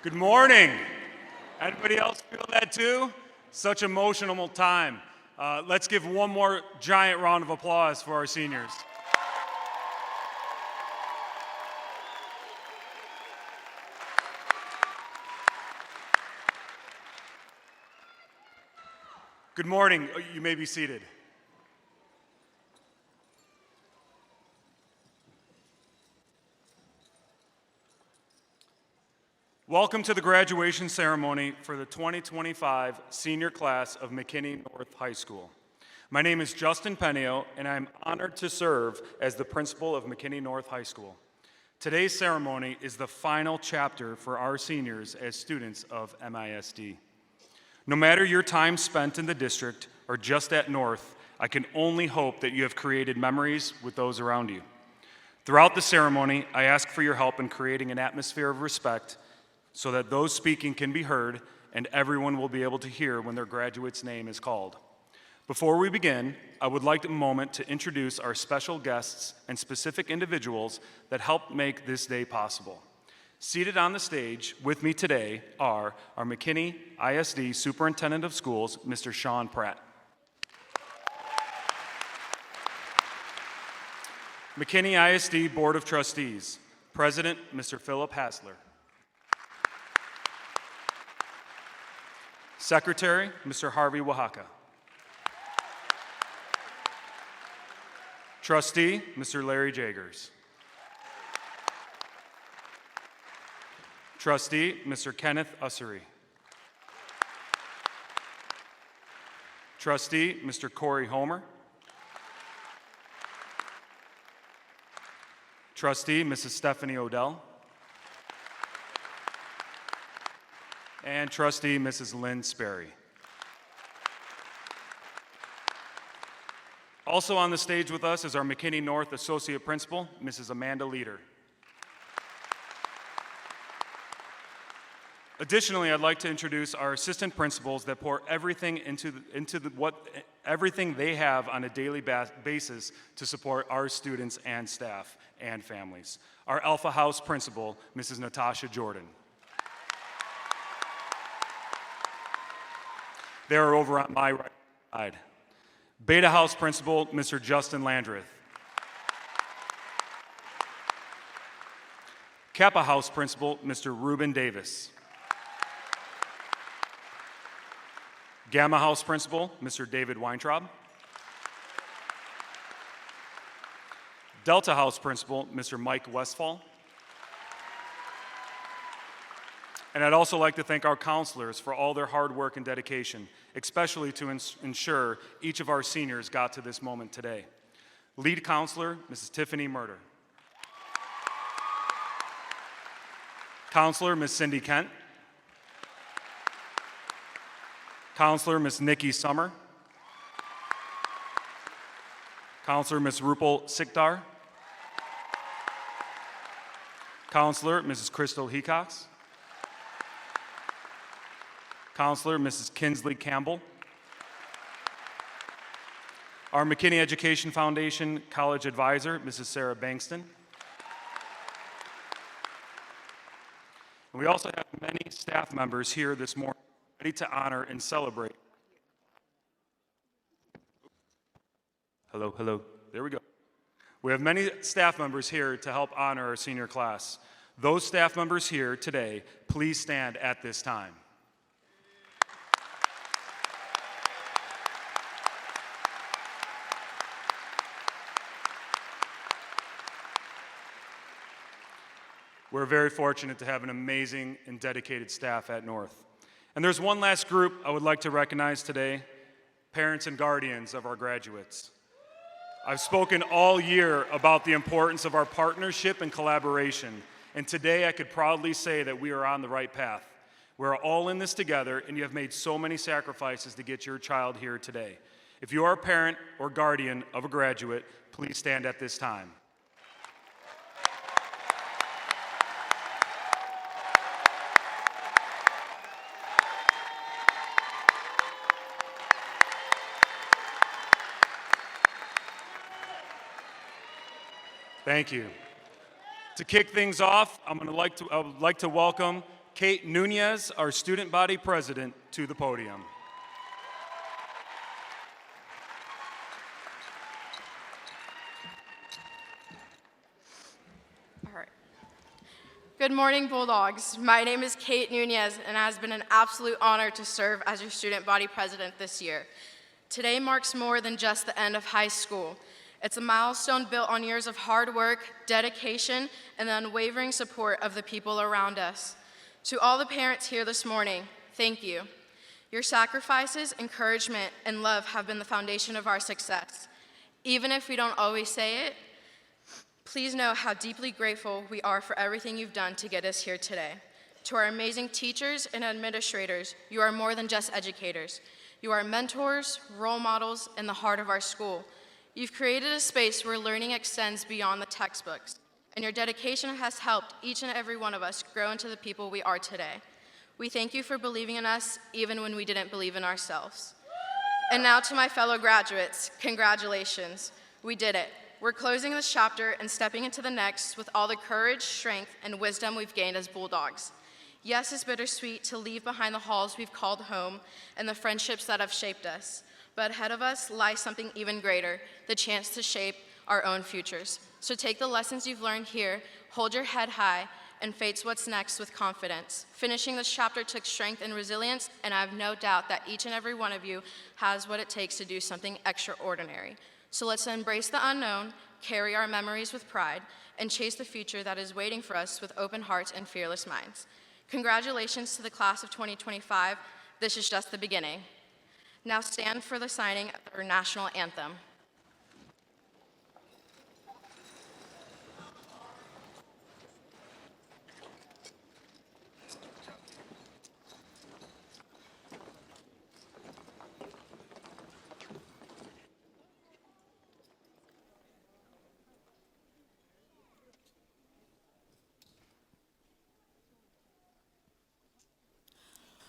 Good morning. Anybody else feel that too? Such an emotional time. Let's give one more giant round of applause for our seniors. Good morning. You may be seated. Welcome to the graduation ceremony for the 2025 senior class of McKinney North High School. My name is Justin Penio, and I'm honored to serve as the principal of McKinney North High School. Today's ceremony is the final chapter for our seniors as students of MISD. No matter your time spent in the district or just at North, I can only hope that you have created memories with those around you. Throughout the ceremony, I ask for your help in creating an atmosphere of respect so that those speaking can be heard and everyone will be able to hear when their graduate's name is called. Before we begin, I would like a moment to introduce our special guests and specific individuals that helped make this day possible. Seated on the stage with me today are our McKinney ISD Superintendent of Schools, Mr. Sean Pratt. McKinney ISD Board of Trustees, President, Mr. Philip Hassler. Secretary, Mr. Harvey Oaxaca. Trustee, Mr. Larry Jagers. Trustee, Mr. Kenneth Ussery. Trustee, Mr. Corey Homer. Trustee, Mrs. Stephanie Odell. And Trustee, Mrs. Lynn Sperry. Also on the stage with us is our McKinney North Associate Principal, Mrs. Amanda Leader. Additionally, I'd like to introduce our assistant principals that pour everything everything they have on a daily basis to support our students and staff and families. Our Alpha House Principal, Mrs. Natasha Jordan. They are over on my right side. Beta House Principal, Mr. Justin Landreth. Kappa House Principal, Mr. Ruben Davis. Gamma House Principal, Mr. David Weintraub. Delta House Principal, Mr. Mike Westfall. And I'd also like to thank our counselors for all their hard work and dedication, especially to ensure each of our seniors got to this moment today. Lead counselor, Mrs. Tiffany Murder. Counselor, Ms. Cindy Kent. Counselor, Ms. Nikki Summer. Counselor, Ms. Rupal Sikdar. Counselor, Mrs. Crystal Hecox. Counselor, Mrs. Kinsley Campbell. Our McKinney Education Foundation College Advisor, Mrs. Sarah Bankston. And we also have many staff members here this morning ready to honor and celebrate. Hello, hello, there we go. We have many staff members here to help honor our senior class. Those staff members here today, please stand at this time. We're very fortunate to have an amazing and dedicated staff at North. And there's one last group I would like to recognize today, parents and guardians of our graduates. I've spoken all year about the importance of our partnership and collaboration, and today I could proudly say that we are on the right path. We're all in this together, and you have made so many sacrifices to get your child here today. If you are a parent or guardian of a graduate, please stand at this time. Thank you. To kick things off, I would like to welcome Kate Nunez, our student body president, to the podium. Good morning, Bulldogs. My name is Kate Nunez, and it has been an absolute honor to serve as your student body president this year. Today marks more than just the end of high school. It's a milestone built on years of hard work, dedication, and the unwavering support of the people around us. To all the parents here this morning, thank you. Your sacrifices, encouragement, and love have been the foundation of our success. Even if we don't always say it, please know how deeply grateful we are for everything you've done to get us here today. To our amazing teachers and administrators, you are more than just educators. You are mentors, role models, and the heart of our school. You've created a space where learning extends beyond the textbooks, and your dedication has helped each and every one of us grow into the people we are today. We thank you for believing in us even when we didn't believe in ourselves. And now to my fellow graduates, congratulations. We did it. We're closing this chapter and stepping into the next with all the courage, strength, and wisdom we've gained as Bulldogs. Yes, it's bittersweet to leave behind the halls we've called home and the friendships that have shaped us. But ahead of us lies something even greater, the chance to shape our own futures. So take the lessons you've learned here, hold your head high, and face what's next with confidence. Finishing this chapter took strength and resilience, and I have no doubt that each and every one of you has what it takes to do something extraordinary. So let's embrace the unknown, carry our memories with pride, and chase the future that is waiting for us with open hearts and fearless minds. Congratulations to the class of 2025. This is just the beginning. Now stand for the signing of our national anthem.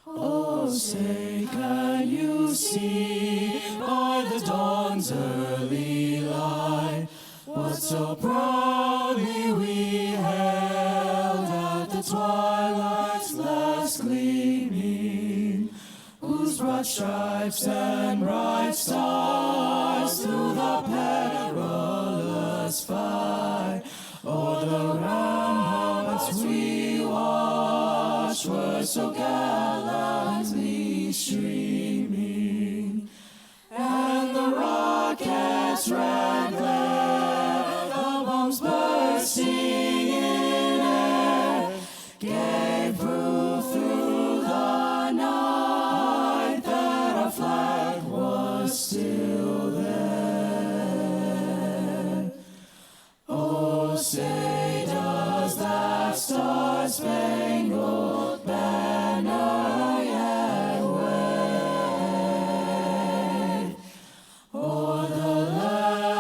Oh, say, can you see by the dawn's early light what so proudly we hailed at the twilight's last gleaming, whose broad stripes and bright stars through the perilous fight o'er the ramparts we watched were so gallantly streaming, and the rocket's red glare, the bombs bursting in air, gave proof through the night that our flag was still there. Oh, say does that star-spangled banner yet wave o'er the land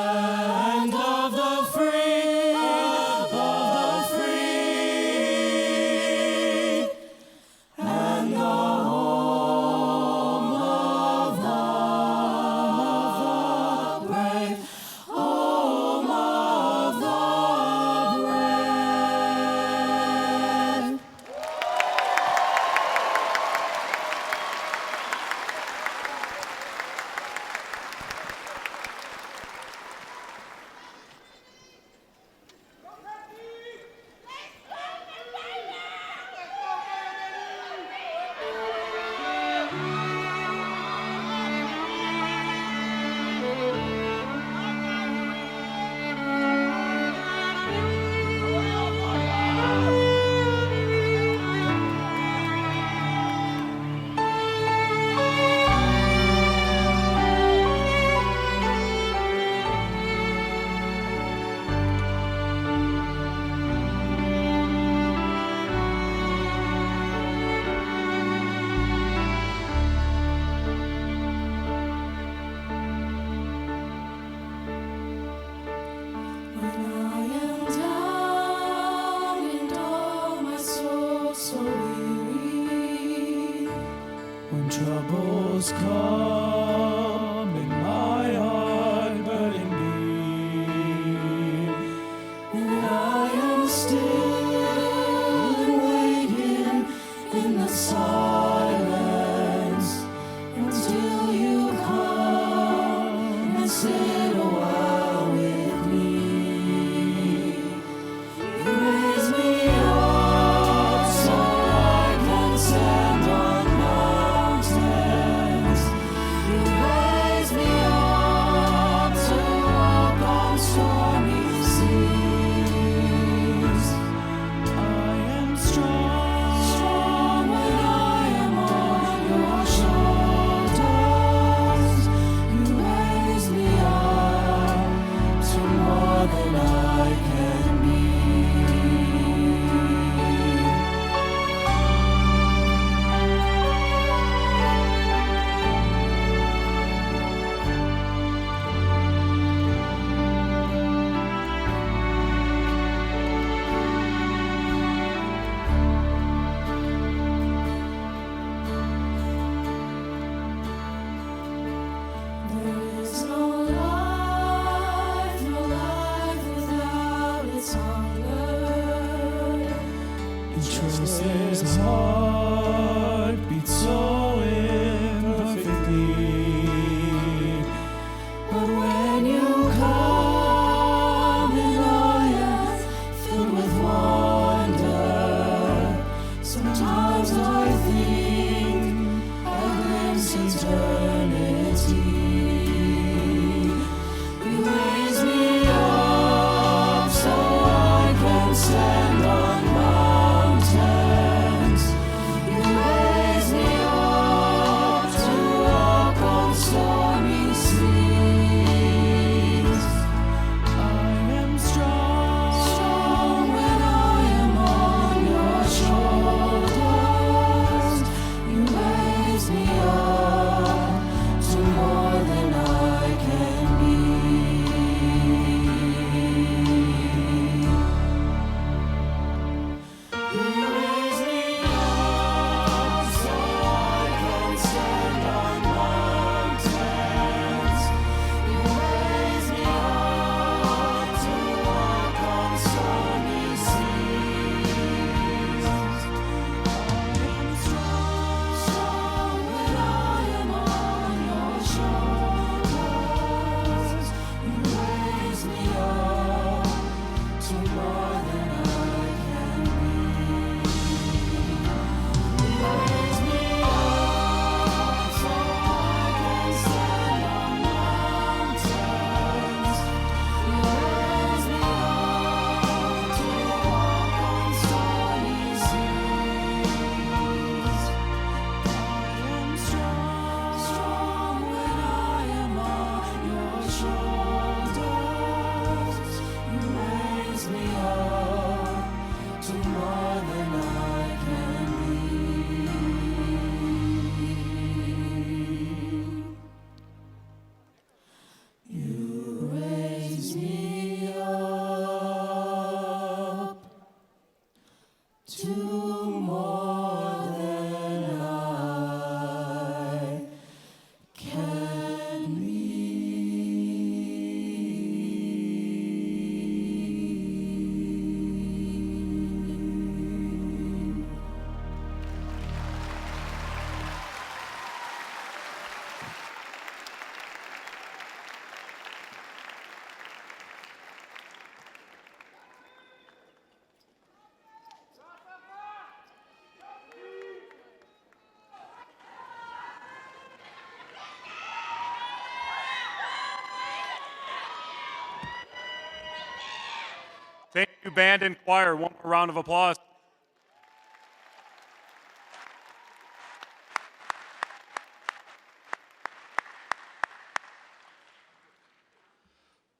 you, band and choir. One more round of applause.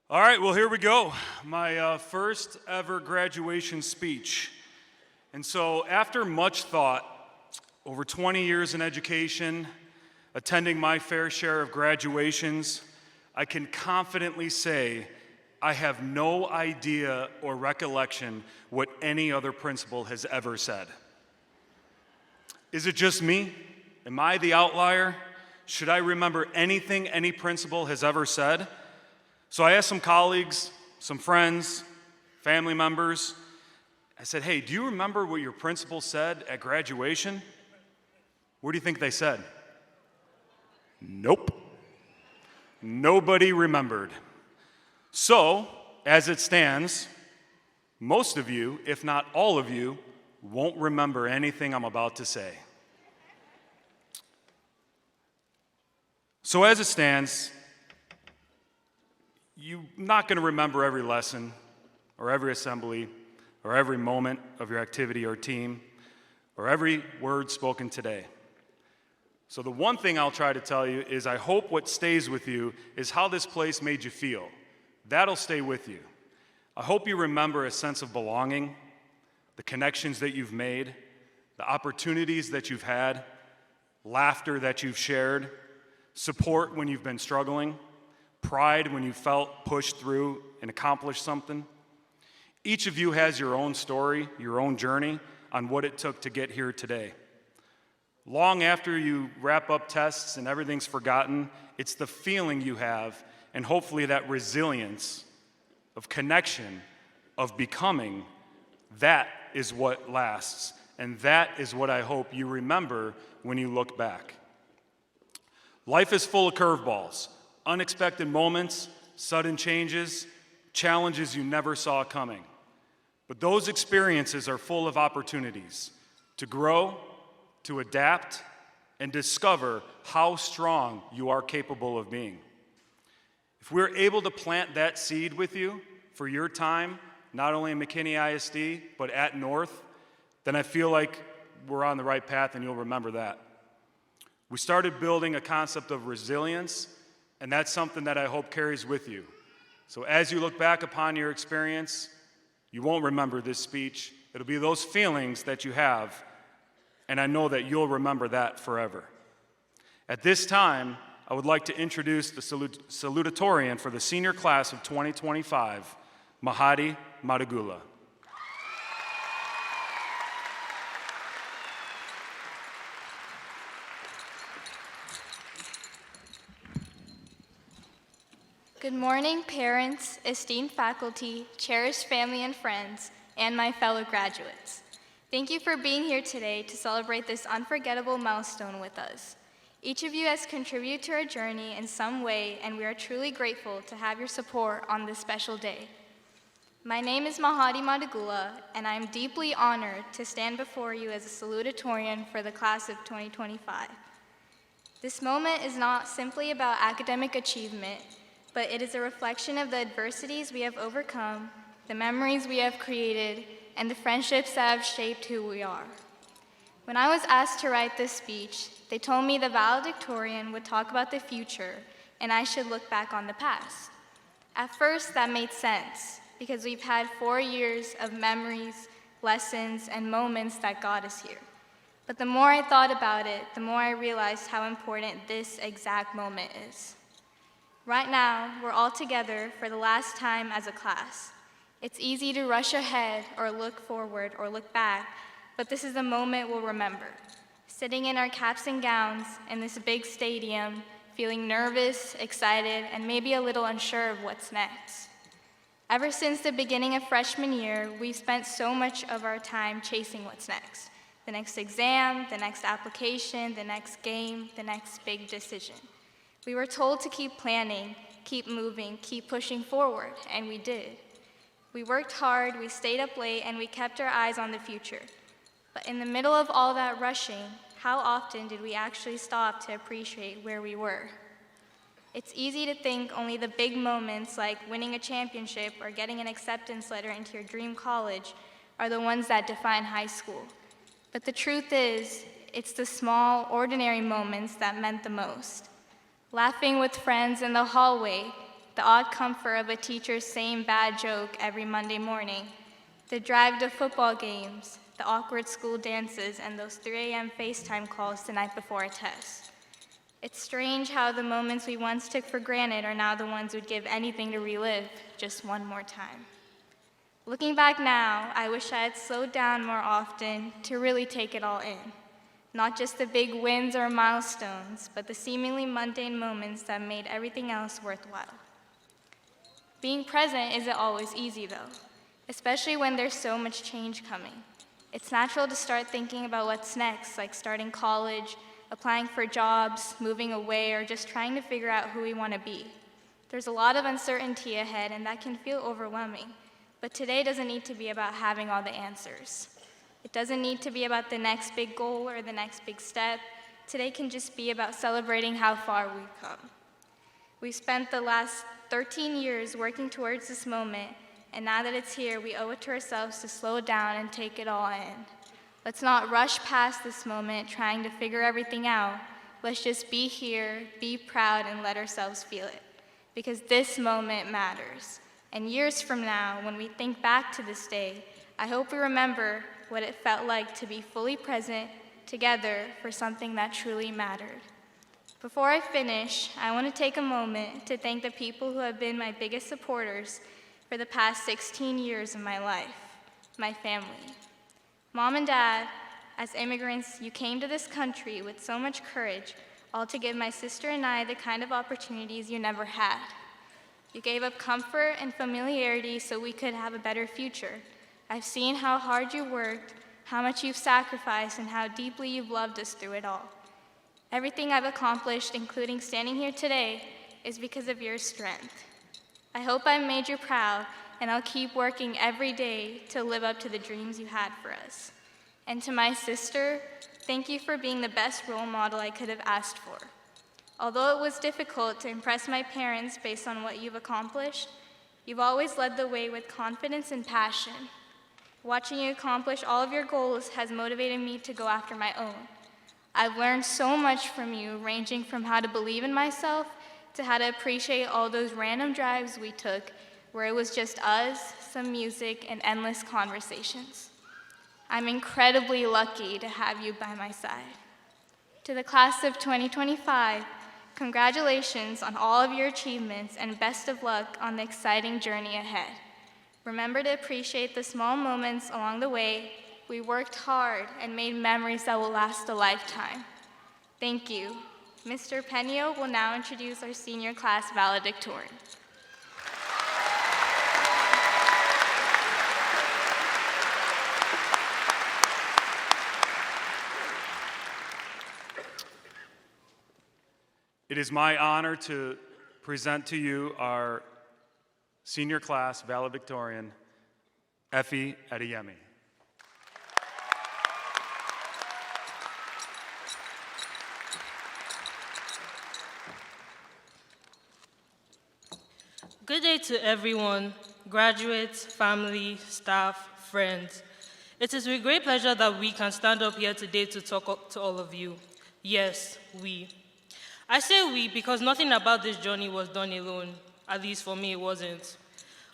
All right, well, here we go. My first ever graduation speech. And so, after much thought, over 20 years in education, attending my fair share of graduations, I can confidently say I have no idea or recollection what any other principal has ever said. Is it just me? Am I the outlier? Should I remember anything any principal has ever said? So I asked some colleagues, some friends, family members. I said, hey, do you remember what your principal said at graduation? What do you think they said? Nope. Nobody remembered. So, as it stands, most of you, if not all of you, won't remember anything I'm about to say. So as it stands, you're not going to remember every lesson or every assembly or every moment of your activity or team or every word spoken today. So the one thing I'll try to tell you is I hope what stays with you is how this place made you feel. That'll stay with you. I hope you remember a sense of belonging, the connections that you've made, the opportunities that you've had, laughter that you've shared, support when you've been struggling, pride when you felt pushed through and accomplished something. Each of you has your own story, your own journey on what it took to get here today. Long after you wrap up tests and everything's forgotten, it's the feeling you have and hopefully that resilience of connection, of becoming, that is what lasts. And that is what I hope you remember when you look back. Life is full of curveballs, unexpected moments, sudden changes, challenges you never saw coming. But those experiences are full of opportunities to grow, to adapt, and discover how strong you are capable of being. If we're able to plant that seed with you for your time, not only in McKinney ISD, but at North, then I feel like we're on the right path and you'll remember that. We started building a concept of resilience, and that's something that I hope carries with you. So as you look back upon your experience, you won't remember this speech. It'll be those feelings that you have, and I know that you'll remember that forever. At this time, I would like to introduce the salutatorian for the senior class of 2025, Mahadi Madagula. Good morning, parents, esteemed faculty, cherished family and friends, and my fellow graduates. Thank you for being here today to celebrate this unforgettable milestone with us. Each of you has contributed to our journey in some way, and we are truly grateful to have your support on this special day. My name is Mahadi Madagula, and I am deeply honored to stand before you as a salutatorian for the class of 2025. This moment is not simply about academic achievement, but it is a reflection of the adversities we have overcome, the memories we have created, and the friendships that have shaped who we are. When I was asked to write this speech, they told me the valedictorian would talk about the future, and I should look back on the past. At first, that made sense, because we've had 4 years of memories, lessons, and moments that got us here. But the more I thought about it, the more I realized how important this exact moment is. Right now, we're all together for the last time as a class. It's easy to rush ahead or look forward or look back, but this is the moment we'll remember. Sitting in our caps and gowns in this big stadium, feeling nervous, excited, and maybe a little unsure of what's next. Ever since the beginning of freshman year, we've spent so much of our time chasing what's next. The next exam, the next application, the next game, the next big decision. We were told to keep planning, keep moving, keep pushing forward, and we did. We worked hard, we stayed up late, and we kept our eyes on the future. But in the middle of all that rushing, how often did we actually stop to appreciate where we were? It's easy to think only the big moments like winning a championship or getting an acceptance letter into your dream college are the ones that define high school. But the truth is, it's the small, ordinary moments that meant the most. Laughing with friends in the hallway, the odd comfort of a teacher's same bad joke every Monday morning, the drive to football games, the awkward school dances, and those 3 a.m. FaceTime calls the night before a test. It's strange how the moments we once took for granted are now the ones we'd give anything to relive just one more time. Looking back now, I wish I had slowed down more often to really take it all in. Not just the big wins or milestones, but the seemingly mundane moments that made everything else worthwhile. Being present isn't always easy though, especially when there's so much change coming. It's natural to start thinking about what's next, like starting college, applying for jobs, moving away, or just trying to figure out who we want to be. There's a lot of uncertainty ahead, and that can feel overwhelming. But today doesn't need to be about having all the answers. It doesn't need to be about the next big goal or the next big step. Today can just be about celebrating how far we've come. We've spent the last 13 years working towards this moment, and now that it's here, we owe it to ourselves to slow down and take it all in. Let's not rush past this moment trying to figure everything out. Let's just be here, be proud, and let ourselves feel it. Because this moment matters. And years from now, when we think back to this day, I hope we remember what it felt like to be fully present together for something that truly mattered. Before I finish, I want to take a moment to thank the people who have been my biggest supporters for the past 16 years of my life, my family. Mom and Dad, as immigrants, you came to this country with so much courage, all to give my sister and I the kind of opportunities you never had. You gave up comfort and familiarity so we could have a better future. I've seen how hard you worked, how much you've sacrificed, and how deeply you've loved us through it all. Everything I've accomplished, including standing here today, is because of your strength. I hope I've made you proud, and I'll keep working every day to live up to the dreams you had for us. And to my sister, thank you for being the best role model I could have asked for. Although it was difficult to impress my parents based on what you've accomplished, you've always led the way with confidence and passion. Watching you accomplish all of your goals has motivated me to go after my own. I've learned so much from you, ranging from how to believe in myself to how to appreciate all those random drives we took where it was just us, some music, and endless conversations. I'm incredibly lucky to have you by my side. To the class of 2025, congratulations on all of your achievements and best of luck on the exciting journey ahead. Remember to appreciate the small moments along the way. We worked hard and made memories that will last a lifetime. Thank you. Mr. Penio will now introduce our senior class valedictorian. It is my honor to present to you our senior class valedictorian, Effie Adeyemi. Good day to everyone, graduates, family, staff, friends. It is with great pleasure that we can stand up here today to talk to all of you. Yes, we. I say we because nothing about this journey was done alone. At least for me, it wasn't.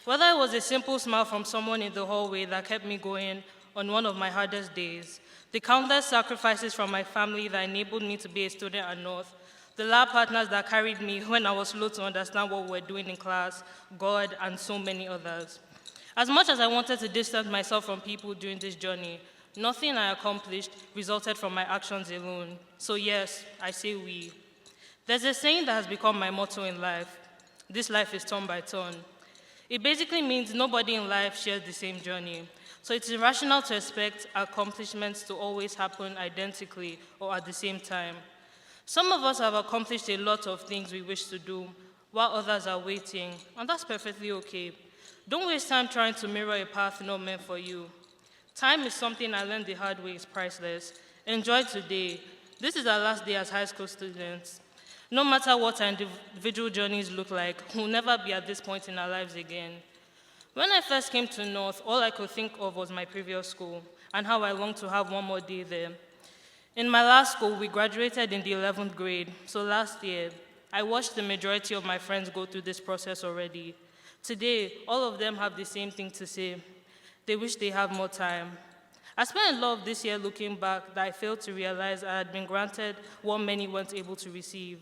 Whether it was a simple smile from someone in the hallway that kept me going on one of my hardest days, the countless sacrifices from my family that enabled me to be a student at North, the lab partners that carried me when I was slow to understand what we were doing in class, God, and so many others. As much as I wanted to distance myself from people during this journey, nothing I accomplished resulted from my actions alone. So yes, I say we. There's a saying that has become my motto in life. This life is turn by turn. It basically means nobody in life shares the same journey. So it's irrational to expect accomplishments to always happen identically or at the same time. Some of us have accomplished a lot of things we wish to do, while others are waiting, and that's perfectly okay. Don't waste time trying to mirror a path not meant for you. Time is something I learned the hard way is priceless. Enjoy today. This is our last day as high school students. No matter what our individual journeys look like, we'll never be at this point in our lives again. When I first came to North, all I could think of was my previous school and how I longed to have one more day there. In my last school, we graduated in the 11th grade, so last year, I watched the majority of my friends go through this process already. Today, all of them have the same thing to say. They wish they had more time. I spent a lot of this year looking back that I failed to realize I had been granted what many weren't able to receive.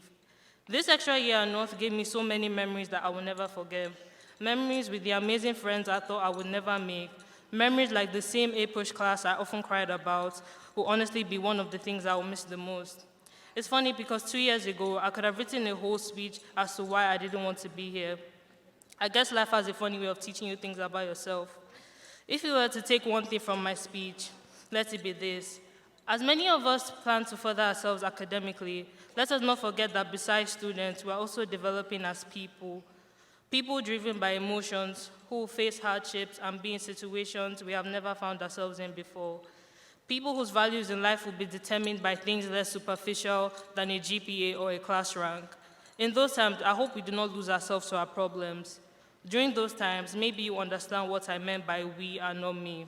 This extra year at North gave me so many memories that I will never forget. Memories with the amazing friends I thought I would never make. Memories like the same A-push class I often cried about will honestly be one of the things I will miss the most. It's funny because 2 years ago, I could have written a whole speech as to why I didn't want to be here. I guess life has a funny way of teaching you things about yourself. If you were to take one thing from my speech, let it be this. As many of us plan to further ourselves academically, let us not forget that besides students, we are also developing as people. People driven by emotions who face hardships and be in situations we have never found ourselves in before. People whose values in life will be determined by things less superficial than a GPA or a class rank. In those times, I hope we do not lose ourselves to our problems. During those times, maybe you understand what I meant by we and not me.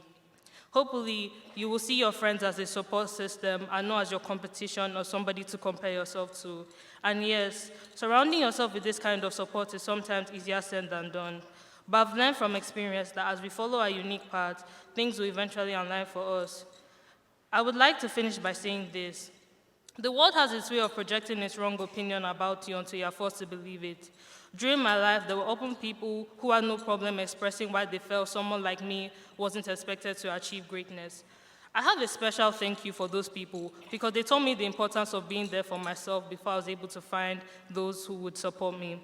Hopefully, you will see your friends as a support system and not as your competition or somebody to compare yourself to. And yes, surrounding yourself with this kind of support is sometimes easier said than done. But I've learned from experience that as we follow our unique path, things will eventually align for us. I would like to finish by saying this. The world has its way of projecting its wrong opinion about you until you are forced to believe it. During my life, there were often people who had no problem expressing why they felt someone like me wasn't expected to achieve greatness. I have a special thank you for those people because they taught me the importance of being there for myself before I was able to find those who would support me.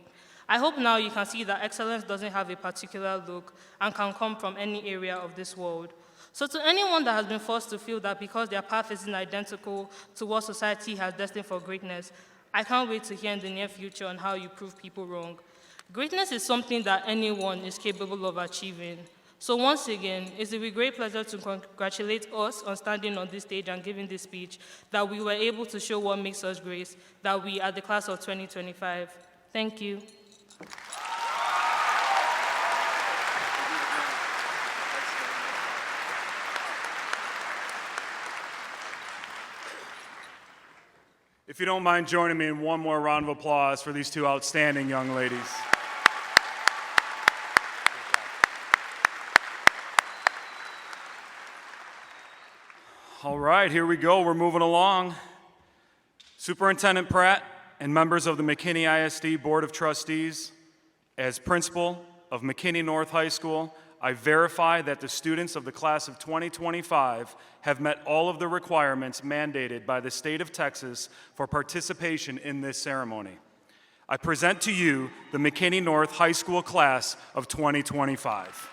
I hope now you can see that excellence doesn't have a particular look and can come from any area of this world. So to anyone that has been forced to feel that because their path isn't identical to what society has destined for greatness, I can't wait to hear in the near future on how you prove people wrong. Greatness is something that anyone is capable of achieving. So once again, it's a great pleasure to congratulate us on standing on this stage and giving this speech, that we were able to show what makes us great, that we are the class of 2025. Thank you. If you don't mind joining me in one more round of applause for these two outstanding young ladies. All right, here we go. We're moving along. Superintendent Pratt and members of the McKinney ISD Board of Trustees, as principal of McKinney North High School, I verify that the students of the class of 2025 have met all of the requirements mandated by the state of Texas for participation in this ceremony. I present to you the McKinney North High School class of 2025.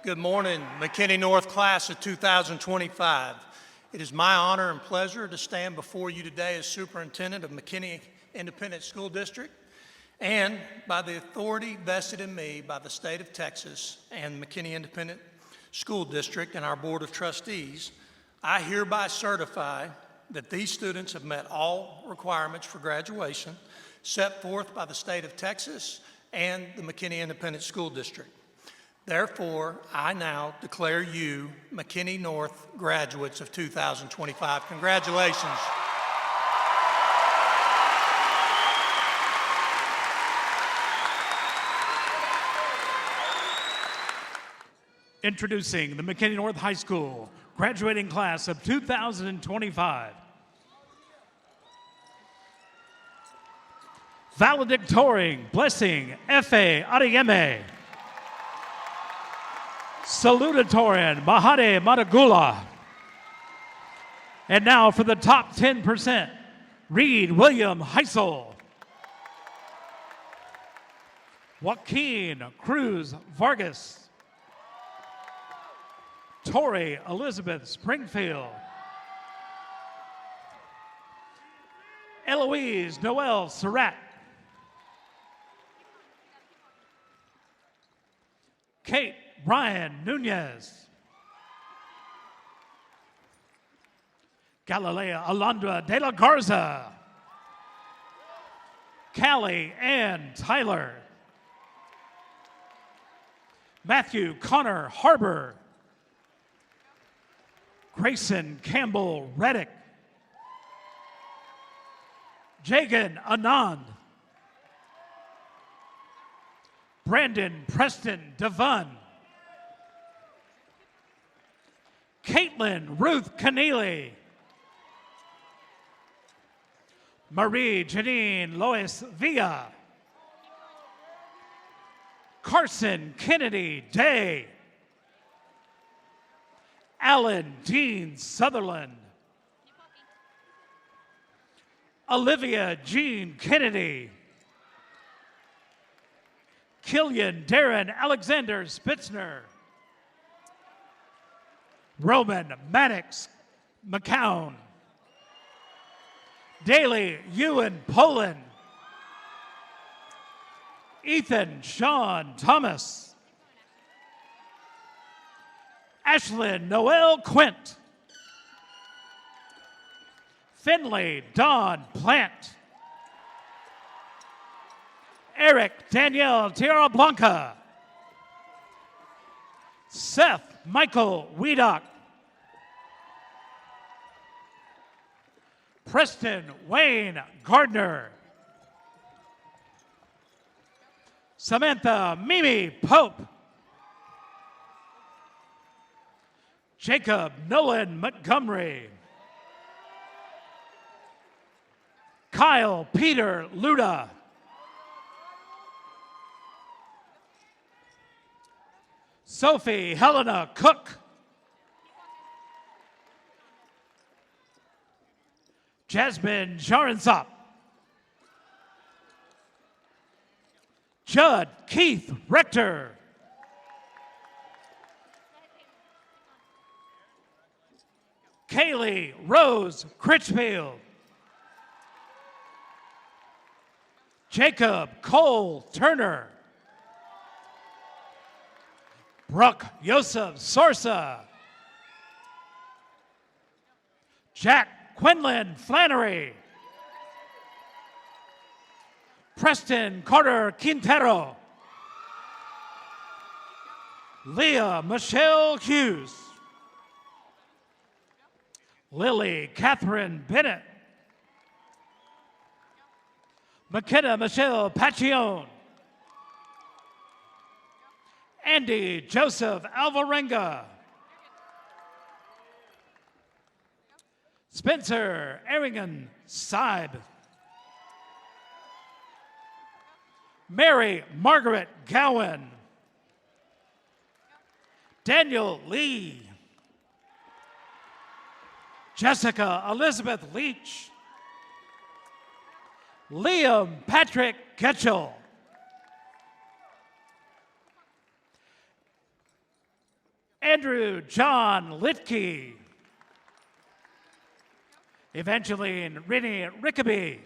Good morning, McKinney North class of 2025. It is my honor and pleasure to stand before you today as superintendent of McKinney Independent School District, and by the authority vested in me by the state of Texas and McKinney Independent School District and our Board of Trustees, I hereby certify that these students have met all requirements for graduation set forth by the state of Texas and the McKinney Independent School District. Therefore, I now declare you McKinney North graduates of 2025. Congratulations. Introducing the McKinney North High School graduating class of 2025. Valedictorian, Blessing, F.A. Adeyemi. Salutatorian, Mahade Madagula. And now for the top 10%, Reed William Heisel. Joaquin Cruz Vargas. Tori Elizabeth Springfield. Eloise Noel Surratt. Kate Ryan Nunez. Galilea Alondra de la Garza. Callie Ann Tyler. Matthew Connor Harbor. Grayson Campbell Reddick. Jagan Anand. Brandon Preston Devon. Caitlin Ruth Keneally. Marie Janine Lois Villa. Carson Kennedy Day. Alan Dean Sutherland. Olivia Jean Kennedy. Killian Darren Alexander Spitzner. Roman Maddox McCown. Daly Ewan Poland. Ethan Sean Thomas. Ashlyn Noel Quint. Finley Don Plant. Eric Danielle Tierra Blanca. Seth Michael Wiedock. Preston Wayne Gardner. Samantha Mimi Pope. Jacob Nolan Montgomery. Kyle Peter Luda. Sophie Helena Cook. Jasmine Jarensop. Judd Keith Rector. Kaylee Rose Critchfield. Jacob Cole Turner. Brooke Yosef Sorsa. Jack Quinlan Flannery. Preston Carter Quintero. Leah Michelle Hughes. Lily Catherine Bennett. McKenna Michelle Pachione. Andy Joseph Alvarenga. Spencer Erringen Seib. Mary Margaret Gowan. Daniel Lee. Jessica Elizabeth Leach. Liam Patrick Ketchell. Andrew John Litke. Evangeline Rennie Rickaby.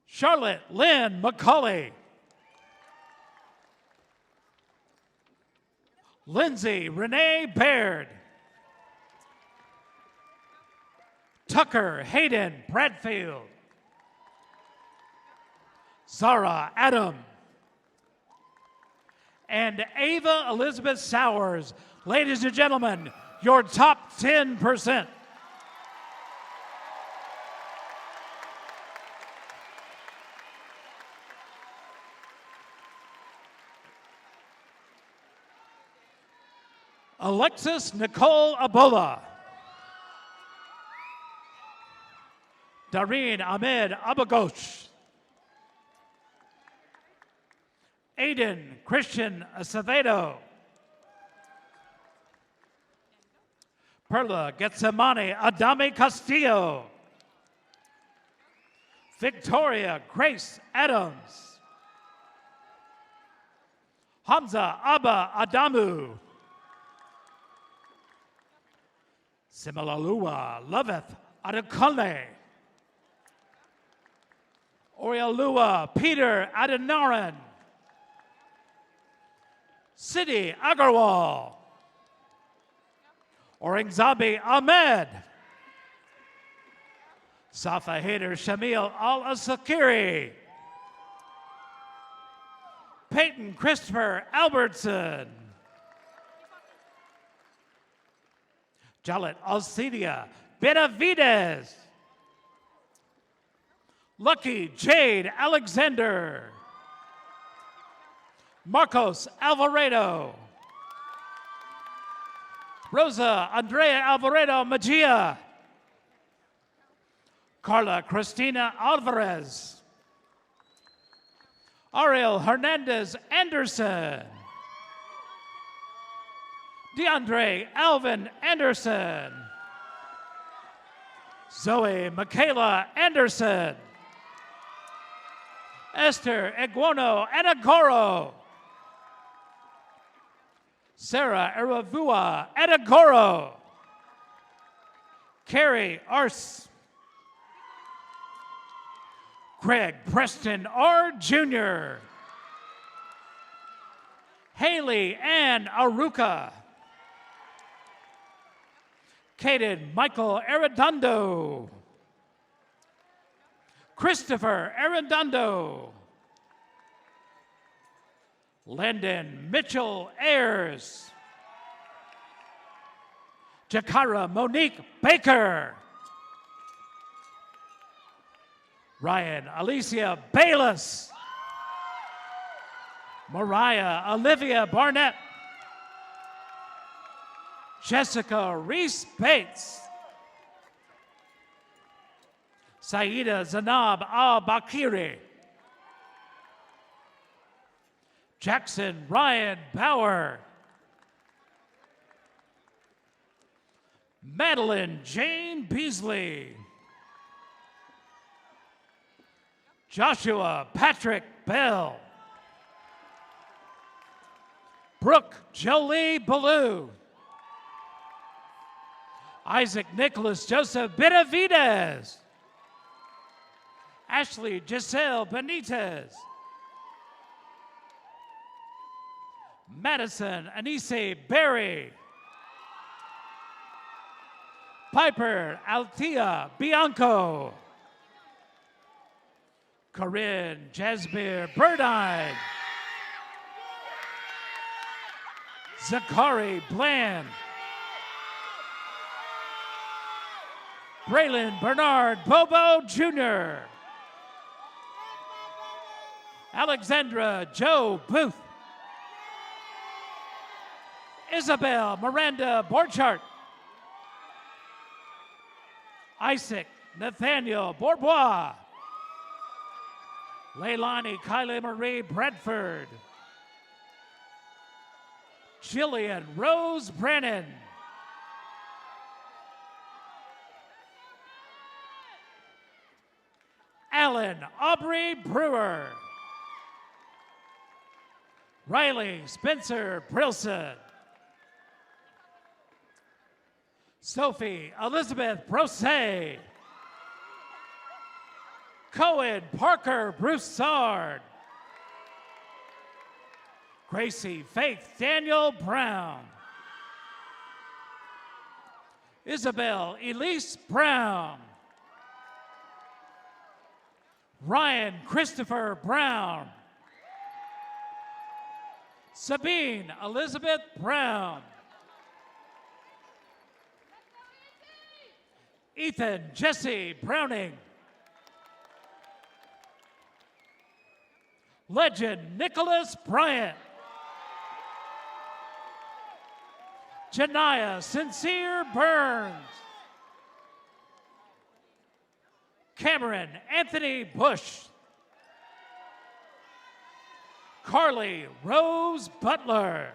Charlotte Lynn McCauley. Lindsay Renee Baird. Tucker Hayden Bradfield. Zara Adam. And Ava Elizabeth Sowers. Ladies and gentlemen, your top 10%. Alexis Nicole Abola. Dareen Ahmed Abagosh. Aiden Christian Acevedo. Perla Getsemani Adame Castillo. Victoria Grace Adams. Hamza Abba Adamu. Similalua Loveth Adekale. Orialua Peter Adinaran. Siddhi Agarwal. Aurangzeb Ahmed. Safa Haider Shamil Al-Asakiri. Peyton Christopher Albertson. Jalet Alcidia Benavides. Lucky Jade Alexander. Marcos Alvarado. Rosa Andrea Alvarado Magia. Carla Cristina Alvarez. Ariel Hernandez Anderson. DeAndre Alvin Anderson. Zoe Michaela Anderson. Esther Eguono Edagoro. Sarah Eravua Edagoro. Carrie Arce. Craig Preston R. Jr. Haley Ann Aruka. Caden Michael Arredondo. Christopher Arredondo. Landon Mitchell Ayers. Jakara Monique Baker. Ryan Alicia Bayless. Mariah Olivia Barnett. Jessica Reese Bates. Saida Zanab Al-Bakiri. Jackson Ryan Bauer. Madeline Jane Beasley. Joshua Patrick Bell. Brooke Jolie Ballou. Isaac Nicholas Joseph Benavides. Ashley Giselle Benitez. Madison Anise Berry. Piper Altia Bianco. Corinne Jasmine Burdine. Zachary Bland. Braylon Bernard Bobo Jr. Alexandra Joe Booth. Isabel Miranda Borchardt. Isaac Nathaniel Bourbois. Leilani Kylie Marie Bradford. Jillian Rose Brennan. Alan Aubrey Brewer. Riley Spencer Brilson. Sophie Elizabeth Brose. Cohen Parker Broussard. Gracie Faith Daniel Brown. Isabel Elise Brown. Ryan Christopher Brown. Sabine Elizabeth Brown. Ethan Jesse Browning. Legend Nicholas Bryant. Janiyah Sincere Burns. Cameron Anthony Bush. Carly Rose Butler.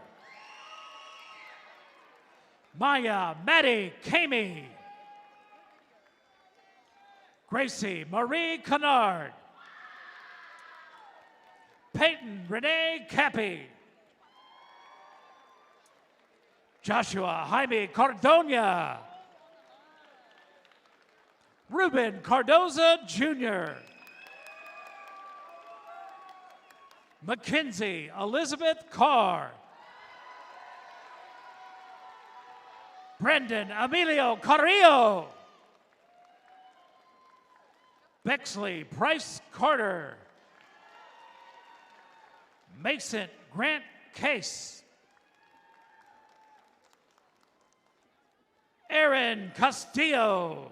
Maya Maddie Kamey. Gracie Marie Kennard. Peyton Renee Cappy. Joshua Jaime Cardona. Ruben Cardoza Jr. Mackenzie Elizabeth Carr. Brendan Emilio Carrillo. Bexley Bryce Carter. Mason Grant Case. Aaron Castillo.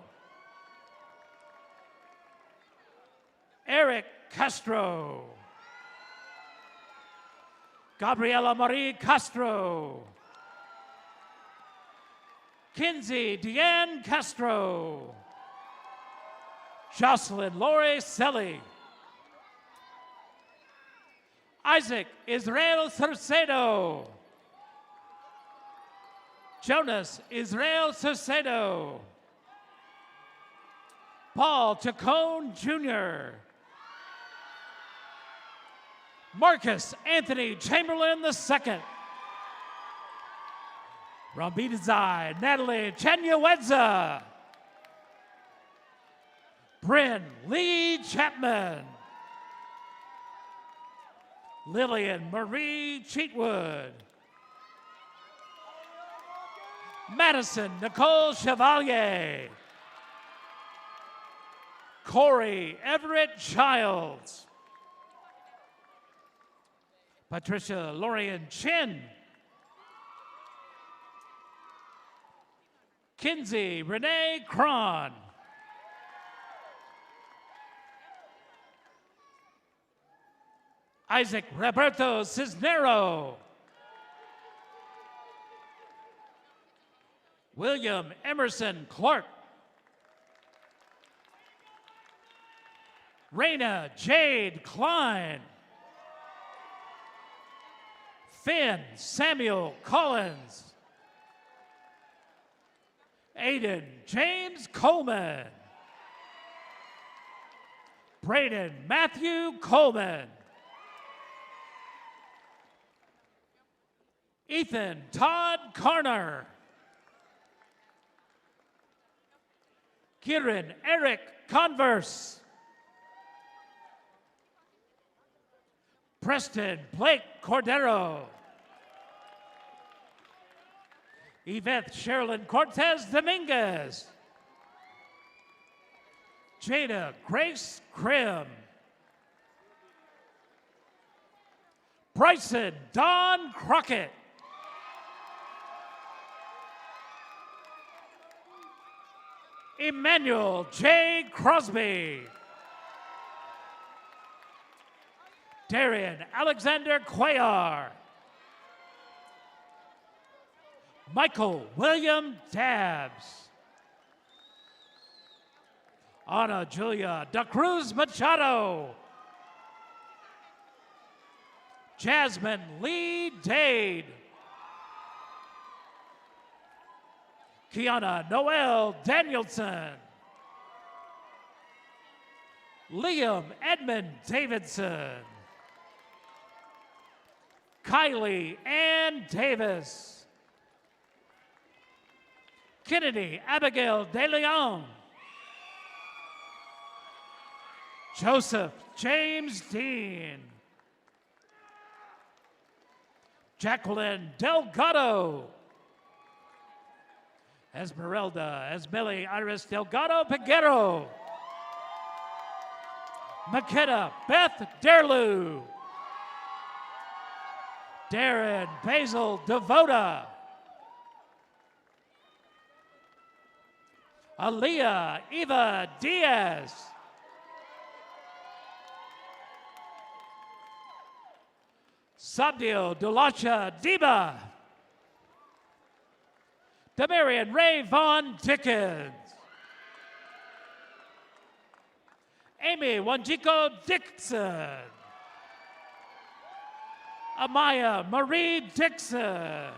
Eric Castro. Gabriela Marie Castro. Kinsey Deanne Castro. Jocelyn Lori Selly. Isaac Israel Cercedo. Jonas Israel Cercedo. Paul Chacon Jr. Marcus Anthony Chamberlain II. Rambidazai Natalie Chenyawedza. Bryn Lee Chapman. Lillian Marie Cheatwood. Madison Nicole Chevalier. Corey Everett Childs. Patricia Lorian Chin. Kinsey Renee Cron. Isaac Roberto Cisnero. William Emerson Clark. Raina Jade Klein. Finn Samuel Collins. Aiden James Coleman. Braden Matthew Coleman. Ethan Todd Carner. Kieran Eric Converse. Preston Blake Cordero. Yvette Sherilyn Cortez Dominguez. Jada Grace Krim. Bryson Don Crockett. Emmanuel J. Crosby. Darian Alexander Cuellar. Michael William Dabbs. Ana Julia Da Cruz Machado. Jasmine Lee Dade. Kiana Noel Danielson. Liam Edmund Davidson. Kylie Ann Davis. Kennedy Abigail De Leon. Joseph James Dean. Jacqueline Delgado. Esmeralda Esmeli Iris Delgado Peguero. McKenna Beth Derlew. Darren Basil Devota. Aaliyah Eva Diaz. Sabdio Dulacha Diba. Demarion Ray Vaughn Dickens. Amy Wanjiko Dixon. Amaya Marie Dixon.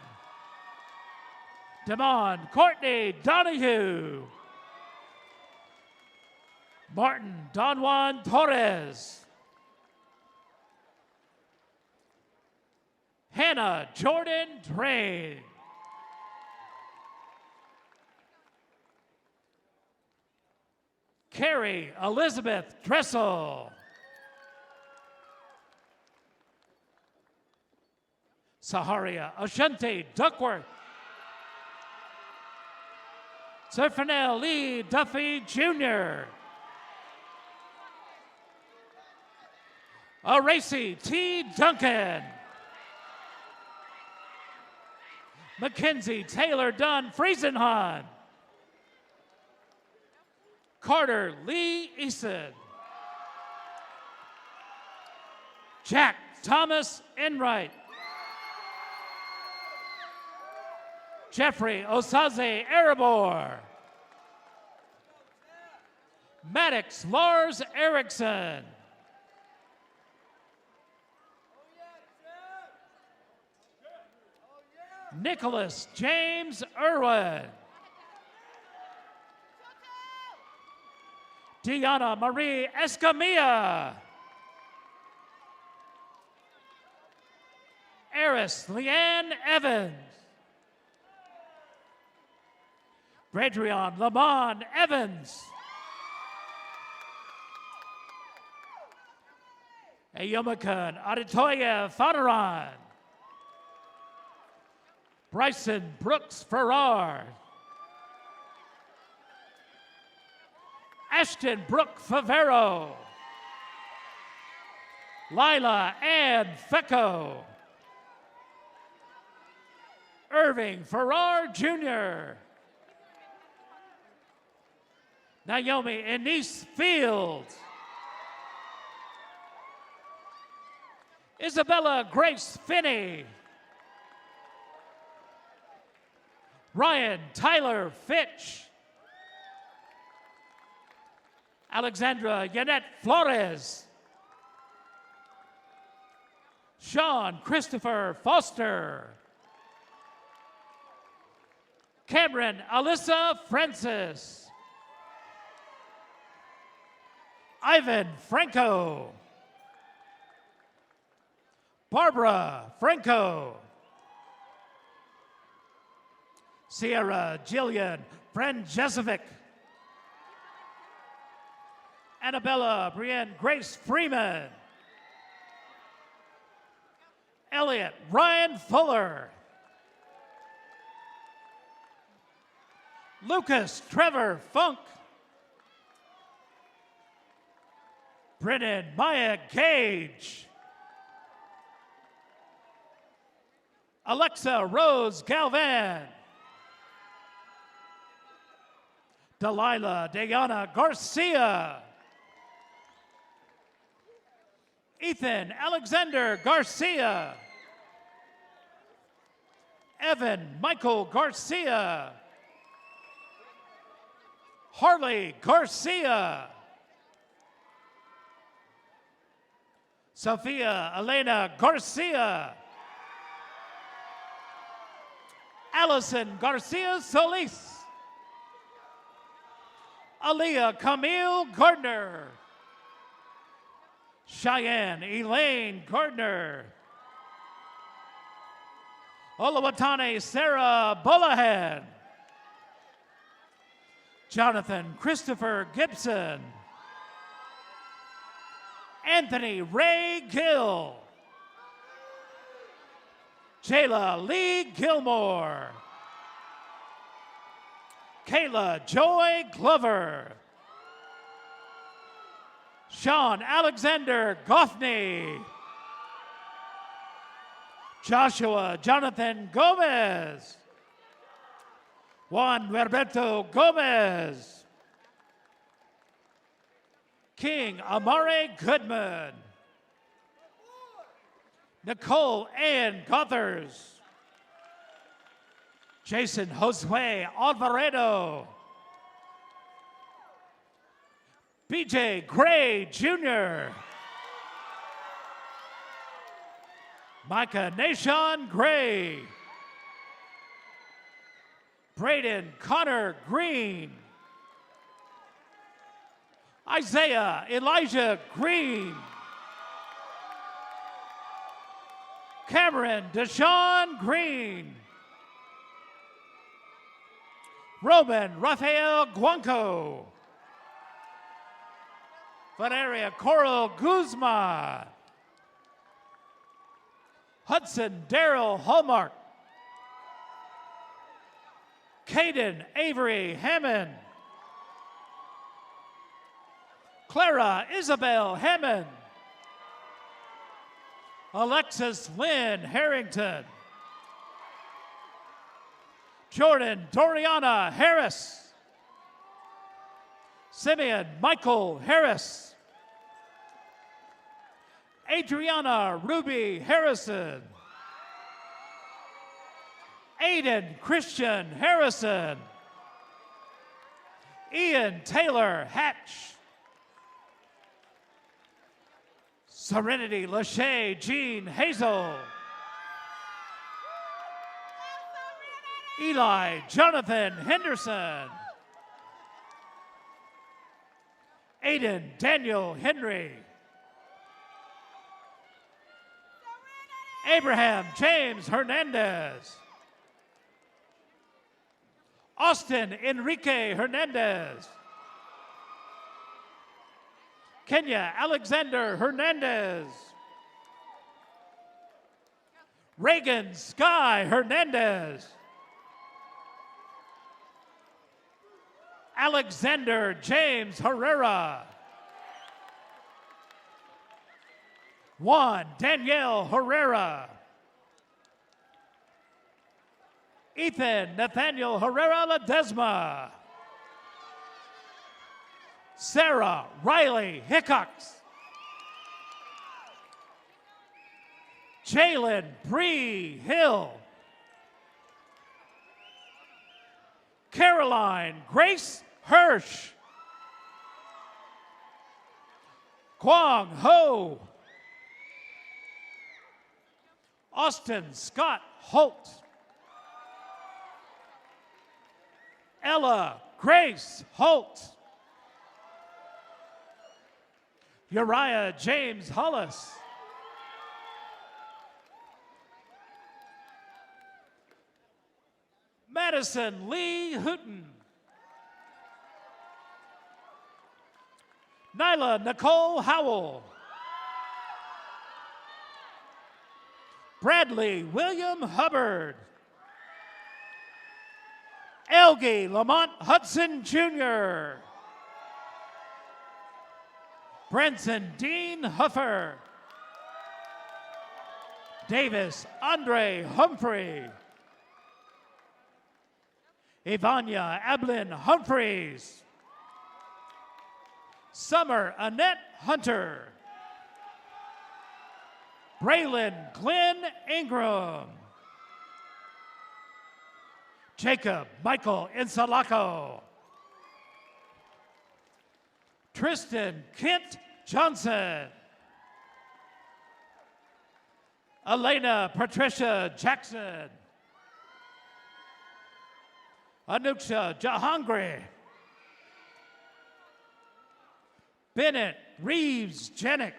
Damon Courtney Donahue. Martin Don Juan Torres. Hannah Jordan Drain. Carrie Elizabeth Dressel. Saharia Ashante Duckworth. Zerfanel Lee Duffy Jr. Aracy T. Duncan. Mackenzie Taylor Dunn Friesenhan. Carter Lee Eason. Jack Thomas Enright. Jeffrey Osaze Erebor. Maddox Lars Erickson. Nicholas James Irwin. Diana Marie Escamilla. Eris Leanne Evans. Bradrion Lamont Evans. Ayomakan Aditoya Fadaran. Bryson Brooks Farrar. Ashton Brooke Favero. Lila Ann Fecco. Irving Farrar Jr. Naomi Anise Fields. Isabella Grace Finney. Ryan Tyler Fitch. Alexandra Yannette Flores. Sean Christopher Foster. Cameron Alyssa Francis. Ivan Franco. Barbara Franco. Sierra Jillian Franjesovic. Annabella Brienne Grace Freeman. Elliot Ryan Fuller. Lucas Trevor Funk. Brennan Maya Gage. Alexa Rose Galvan. Delilah Diana Garcia. Ethan Alexander Garcia. Evan Michael Garcia. Harley Garcia. Sophia Elena Garcia. Allison Garcia Solis. Aaliyah Camille Gardner. Cheyenne Elaine Gardner. Olawatane Sarah Bolahan. Jonathan Christopher Gibson. Anthony Ray Gill. Jayla Lee Gilmore. Kayla Joy Glover. Sean Alexander Goffney. Joshua Jonathan Gomez. Juan Roberto Gomez. King Amare Goodman. Nicole Ann Gothers. Jason Josue Alvaredo. BJ Gray Jr. Micah Nashon Gray. Braden Connor Green. Isaiah Elijah Green. Cameron Deshaun Green. Roman Rafael Guanco. Valeria Coral Guzman. Hudson Darrell Hallmark. Caden Avery Hammond. Clara Isabel Hammond. Alexis Lynn Harrington. Jordan Doriana Harris. Simeon Michael Harris. Adriana Ruby Harrison. Aiden Christian Harrison. Ian Taylor Hatch. Serenity Lachey Jean Hazel. Eli Jonathan Henderson. Aiden Daniel Henry. Abraham James Hernandez. Austin Enrique Hernandez. Kenya Alexander Hernandez. Reagan Sky Hernandez. Alexander James Herrera. Juan Danielle Herrera. Ethan Nathaniel Herrera Ledesma. Sarah Riley Hickox. Jalen Bree Hill. Caroline Grace Hirsch. Kwang Ho. Austin Scott Holt. Ella Grace Holt. Uriah James Hollis. Madison Lee Hooten. Nyla Nicole Howell. Bradley William Hubbard. Elgie Lamont Hudson Jr. Branson Dean Huffer. Davis Andre Humphrey. Ivania Ablin Humphreys. Summer Annette Hunter. Braylon Glenn Ingram. Jacob Michael Insalaco. Tristan Kent Johnson. Elena Patricia Jackson. Anuksha Jahangri. Bennett Reeves Jenick.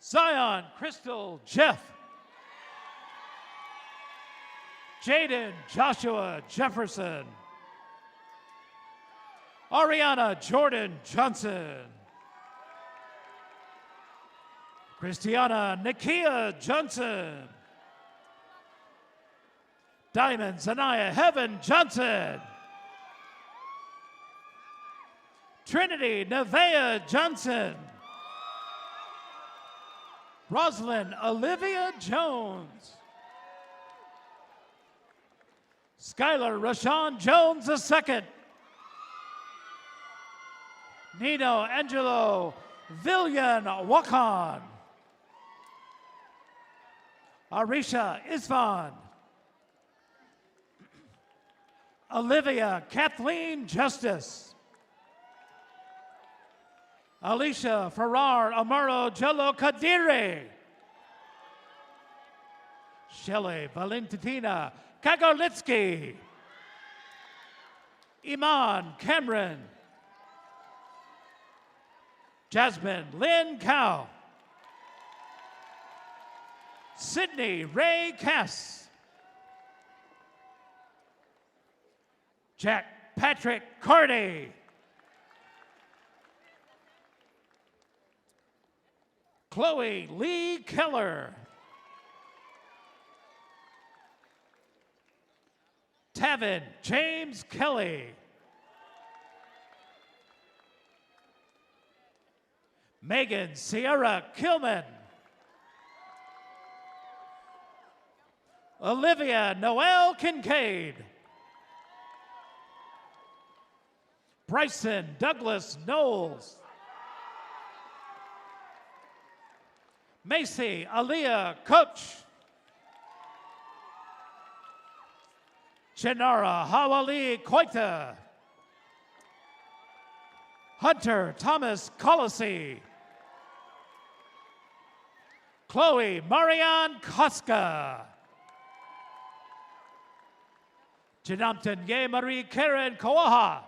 Zion Crystal Jeff. Jaden Joshua Jefferson. Ariana Jordan Johnson. Christiana Nakia Johnson. Diamond Zanaya Heaven Johnson. Trinity Nevea Johnson. Rosalind Olivia Jones. Skylar Rashawn Jones II. Nino Angelo Villian Wakan. Arisha Isvan. Olivia Kathleen Justice. Alicia Farrar Amaro Jello Kadiri. Shelley Valentina Kagorlitsky. Iman Cameron. Jasmine Lynn Cow. Sydney Ray Cass. Jack Patrick Cardy. Chloe Lee Keller. Tavin James Kelly. Megan Sierra Kilman. Olivia Noel Kincaid. Bryson Douglas Knowles. Macy Aaliyah Coach. Chinara Hawali Koita. Hunter Thomas Colossi. Chloe Marianne Koska. Chinamton Ye Marie Karen Koaha.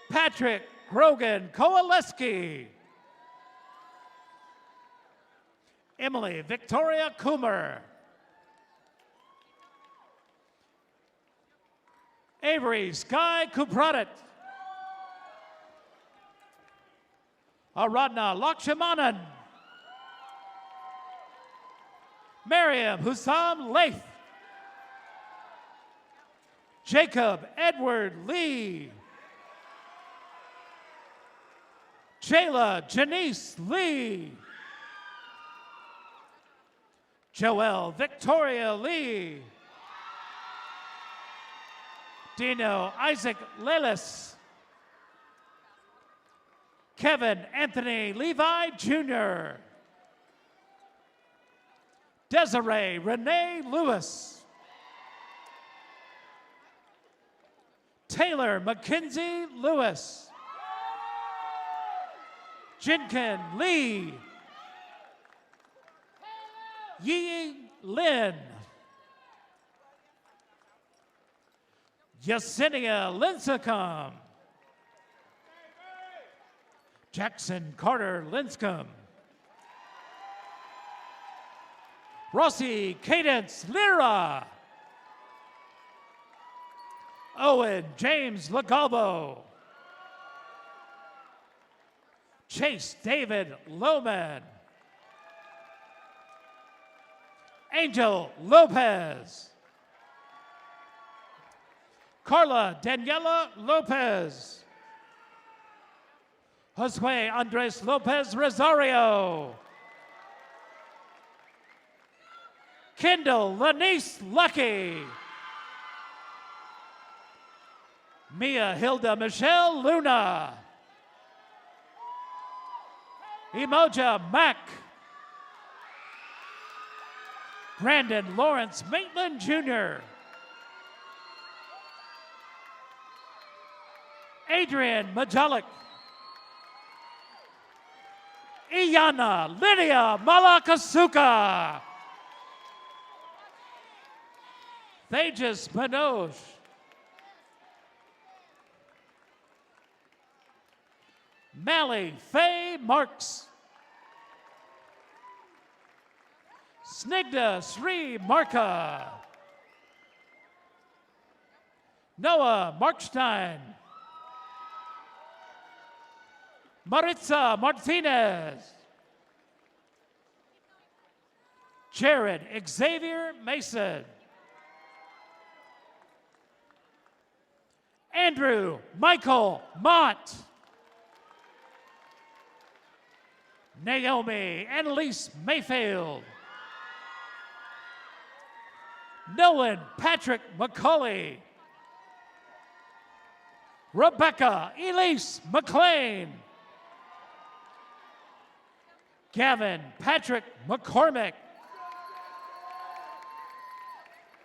Patrick Grogan Kowaleski. Emily Victoria Coomer. Avery Sky Kupradat. Aradna Lakshmanan. Miriam Hussam Laith. Jacob Edward Lee. Jayla Janice Lee. Joelle Victoria Lee. Dino Isaac Lelis. Kevin Anthony Levi Jr. Desiree Renee Lewis. Taylor Mackenzie Lewis. Jinkin Lee. Yi Lin. Yesenia Linsacom. Jackson Carter Linscomb. Rossi Cadence Lira. Owen James Lagalbo. Chase David Lohman. Angel Lopez. Carla Daniela Lopez. Josue Andres Lopez Rosario. Kendall Lanice Lucky. Mia Hilda Michelle Luna. Emoja Mack. Brandon Lawrence Maitland Jr. Adrian Majalik. Iyana Lydia Malakasuka. Thajas Manoj. Mally Faye Marks. Snigdha Sri Marka. Noah Markstein. Maritza Martinez. Jared Xavier Mason. Andrew Michael Mott. Naomi Annalise Mayfield. Nolan Patrick McCauley. Rebecca Elise McLean. Gavin Patrick McCormick.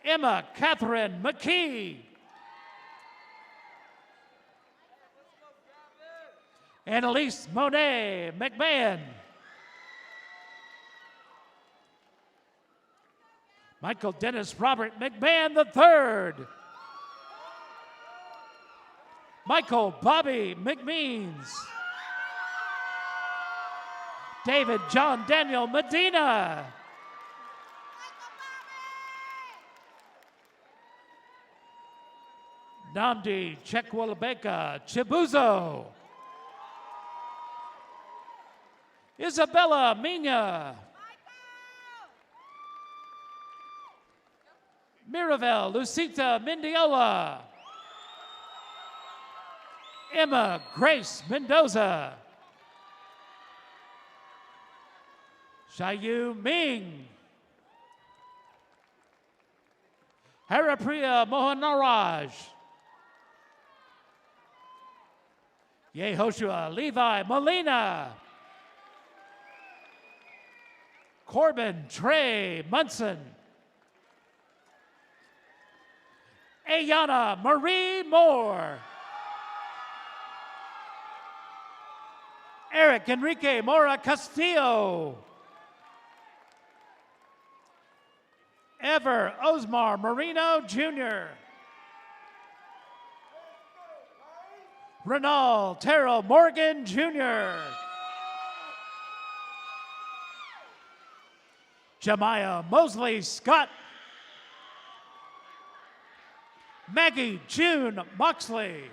Emma Catherine McKee. Annalise Monet McMahon. Michael Dennis Robert McMahon III. Michael Bobby McMeans. David John Daniel Medina. Namdi Chekwalabeka Chibuzo. Isabella Mina. Miravel Lucita Mendiola. Emma Grace Mendoza. Shayu Ming. Haripriya Mohanaraj. Yehoshua Levi Molina. Corbin Trey Munson. Ayana Marie Moore. Eric Enrique Mora Castillo. Ever Osmar Marino Jr. Renal Terrell Morgan Jr. Jemiah Mosley Scott. Maggie June Moxley.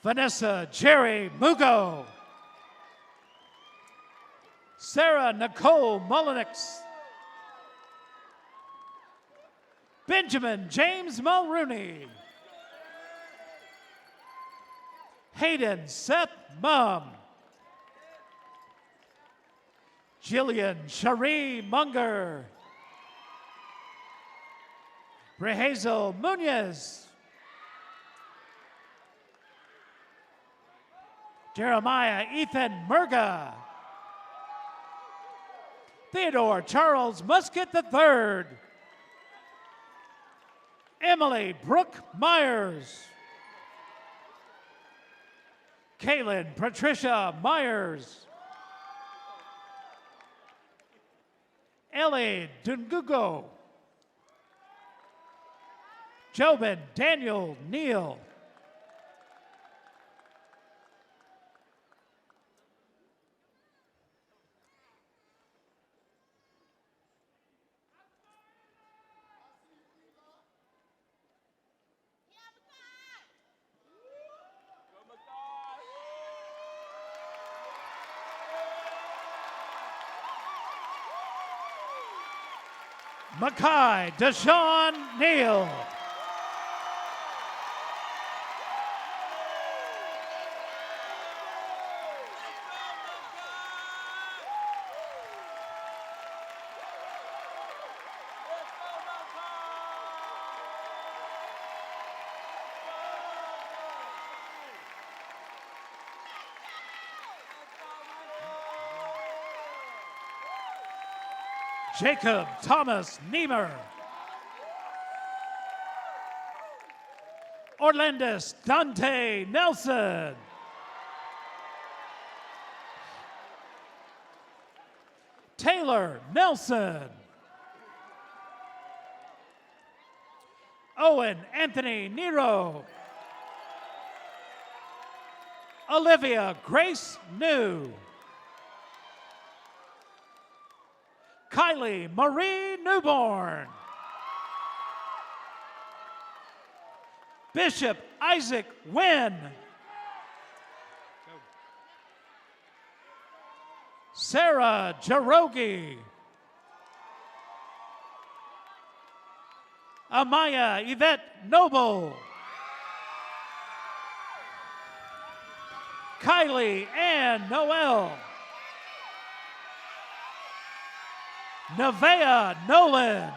Vanessa Jerry Mugo. Sarah Nicole Mullenix. Benjamin James Mulrooney. Hayden Seth Mum. Jillian Cherie Munger. Rehazel Munoz. Jeremiah Ethan Murga. Theodore Charles Musket III. Emily Brooke Myers. Kaylin Patricia Myers. Ellie Dungugo. Jobin Daniel Neal. Mackay Deshaun Neal. Jacob Thomas Niemer. Orlandis Dante Nelson. Taylor Nelson. Owen Anthony Nero. Olivia Grace New. Kylie Marie Newborn. Bishop Isaac Wynn. Sarah Jarogi. Amaya Yvette Noble. Kylie Ann Noel. Nevaeh Nolan.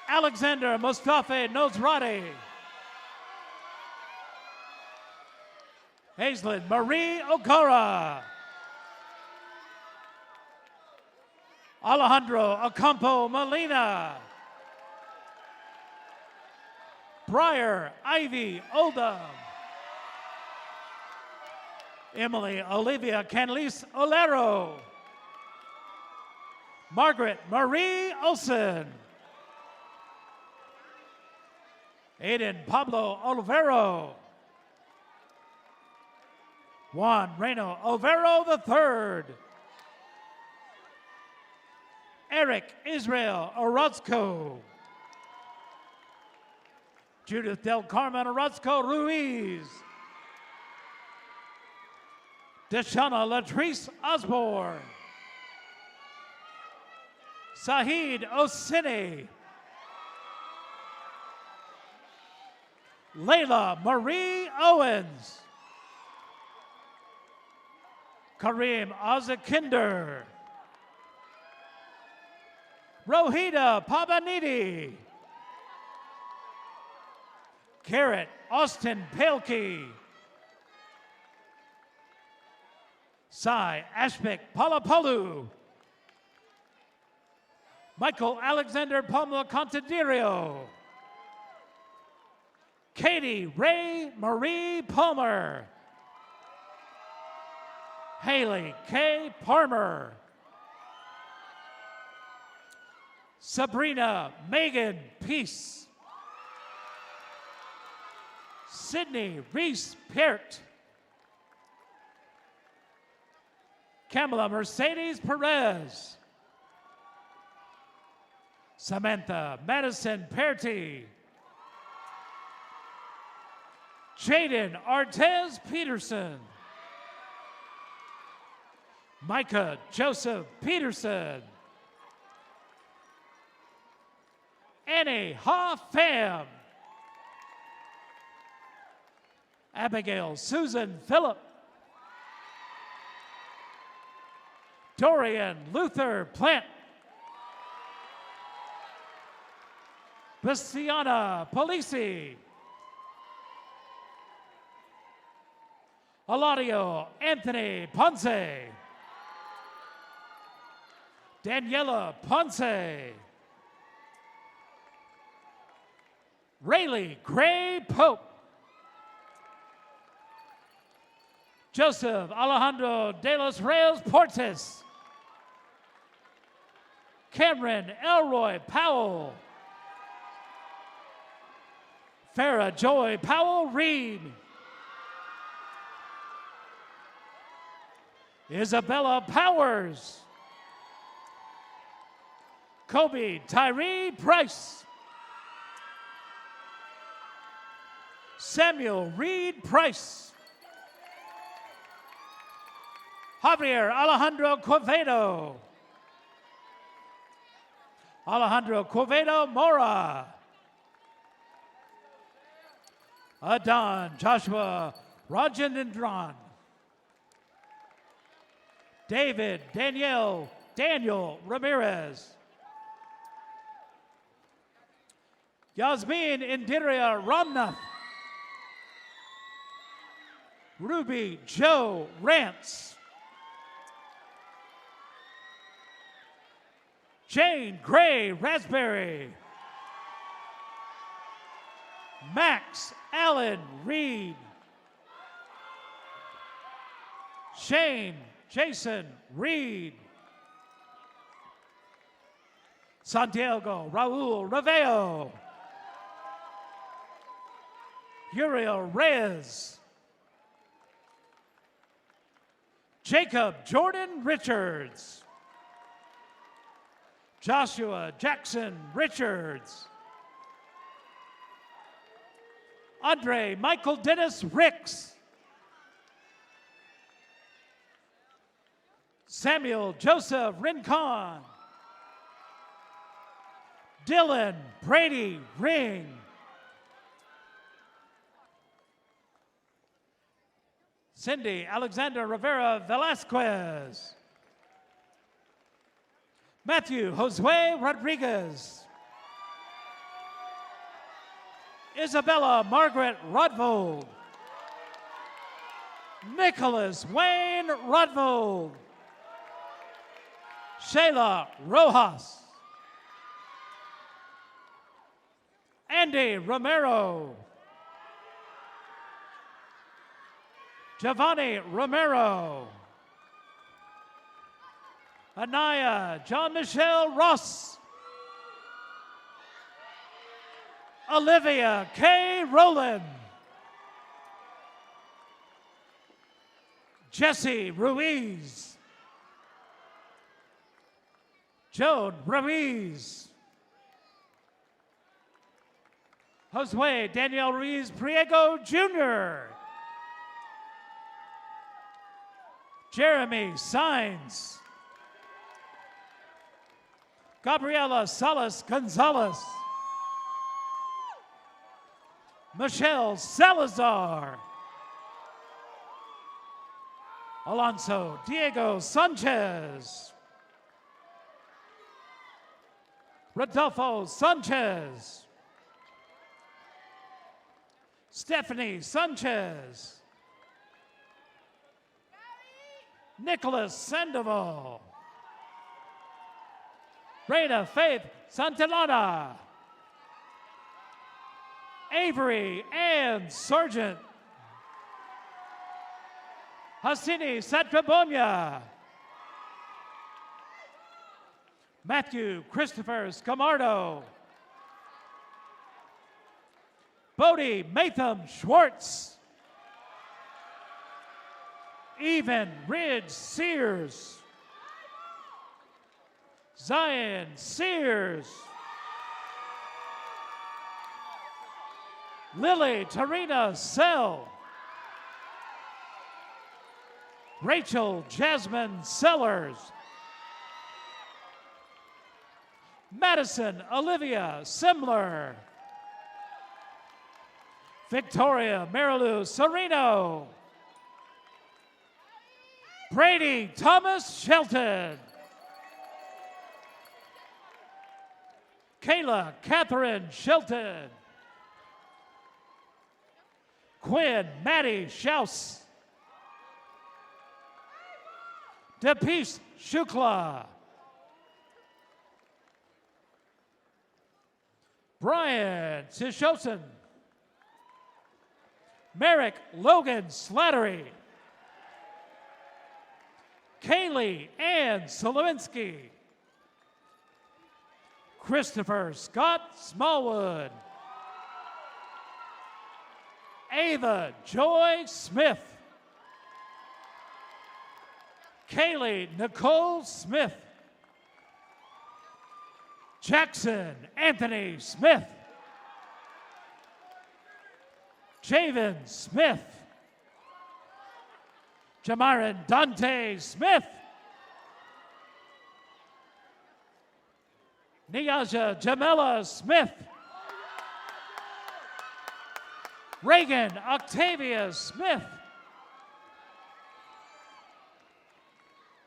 Alexander Mustafa Nozrati. Hazelin Marie Okara. Alejandro Ocampo Molina. Briar Ivy Oldham. Emily Olivia Canlis Olero. Margaret Marie Olson. Aiden Pablo Olvero. Juan Reno Olvero III. Eric Israel Orozco. Judith Del Carmen Orozco Ruiz. Deshauna Latrice Osborne. Sahid Osini. Layla Marie Owens. Kareem Azakinder. Rohita Pabanidi. Garrett Austin Palkey. Sai Ashbek Palapolu. Michael Alexander Palma Contadirio. Katie Ray Marie Palmer. Haley K. Parmer. Sabrina Megan Peace. Sydney Reese Peart. Kamala Mercedes Perez. Samantha Madison Perty. Jaden Artez Peterson. Micah Joseph Peterson. Annie Ha Pham. Abigail Susan Phillip. Dorian Luther Plant. Bastiana Polisi. Eladio Anthony Ponce. Daniela Ponce. Rayleigh Gray Pope. Joseph Alejandro de los Reyes Portes. Cameron Elroy Powell. Farah Joy Powell Reed. Isabella Powers. Kobe Tyree Price. Samuel Reed Price. Javier Alejandro Quevedo. Alejandro Quevedo Mora. Adon Joshua Rajanindran. David Daniel Ramirez. Yasmin Indiria Ramnath. Ruby Joe Rance. Jane Gray Raspberry. Max Allen Reed. Shane Jason Reed. Santiago Raul Reveo. Uriel Reyes. Jacob Jordan Richards. Joshua Jackson Richards. Andre Michael Dennis Ricks. Samuel Joseph Rincon. Dylan Brady Ring. Cindy Alexander Rivera Velasquez. Matthew Josue Rodriguez. Isabella Margaret Rodvold. Nicholas Wayne Rodvold. Shayla Rojas. Andy Romero. Giovanni Romero. Anaya John Michelle Ross. Olivia K. Rowland. Jesse Ruiz. Joan Ruiz. Josue Daniel Ruiz Priego Jr. Jeremy Sines. Gabriela Salas Gonzalez. Michelle Salazar. Alonso Diego Sanchez. Rodolfo Sanchez. Stephanie Sanchez. Nicholas Sandoval. Reina Faith Santillana. Avery Ann Sargent. Hasini Satrabonia. Matthew Christopher Scamardo. Bodie Matham Schwartz. Even Ridge Sears. Zion Sears. Lily Tarina Sell. Rachel Jasmine Sellers. Madison Olivia Simler. Victoria Marilou Sereno. Brady Thomas Shelton. Kayla Catherine Shelton. Quinn Maddie Schaus. Depeace Shukla. Brian Sishosen. Merrick Logan Slattery. Kaylee Ann Solowinski. Christopher Scott Smallwood. Ava Joy Smith. Kaylee Nicole Smith. Jackson Anthony Smith. Javen Smith. Jamarin Dante Smith. Niaja Jamela Smith. Reagan Octavia Smith.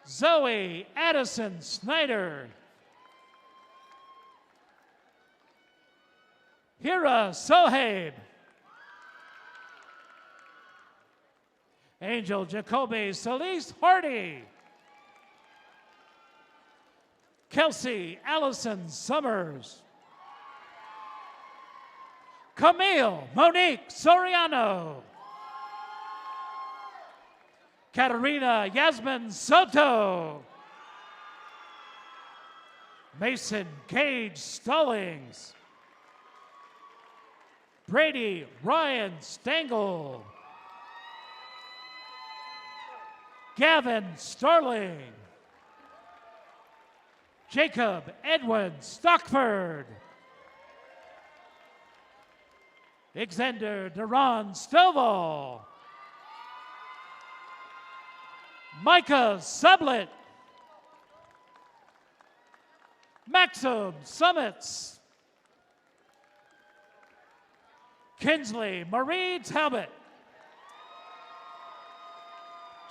Zoe Addison Snyder. Hira Sohaib. Angel Jacoby Solis Hardy. Kelsey Allison Summers. Camille Monique Soriano. Katarina Yasmin Soto. Mason Gage Stallings. Brady Ryan Stengel. Gavin Starling. Jacob Edwin Stockford. Xander Duran Stovall. Micah Sublet. Maxim Summits. Kinsley Marie Talbot.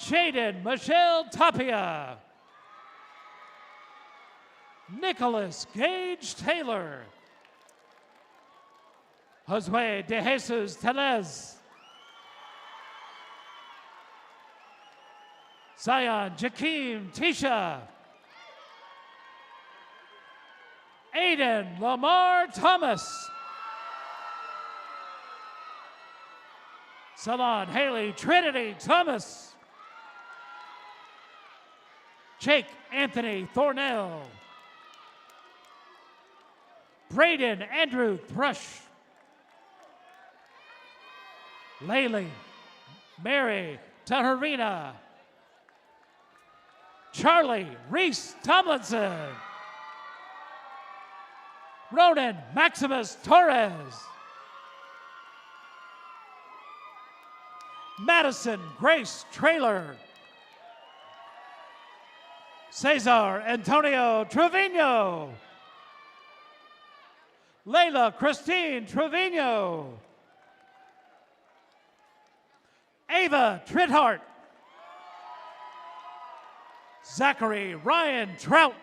Jaden Michelle Tapia. Nicholas Gage Taylor. Josue De Jesus Telez. Zion Jakeem Tisha. Aiden Lamar Thomas. Salon Haley Trinity Thomas. Jake Anthony Thornell. Braden Andrew Thrush. Laylee Mary Taharina. Charlie Reese Tomlinson. Ronan Maximus Torres. Madison Grace Trailer. Cesar Antonio Trevino. Layla Christine Trevino. Ava Trithart. Zachary Ryan Trout.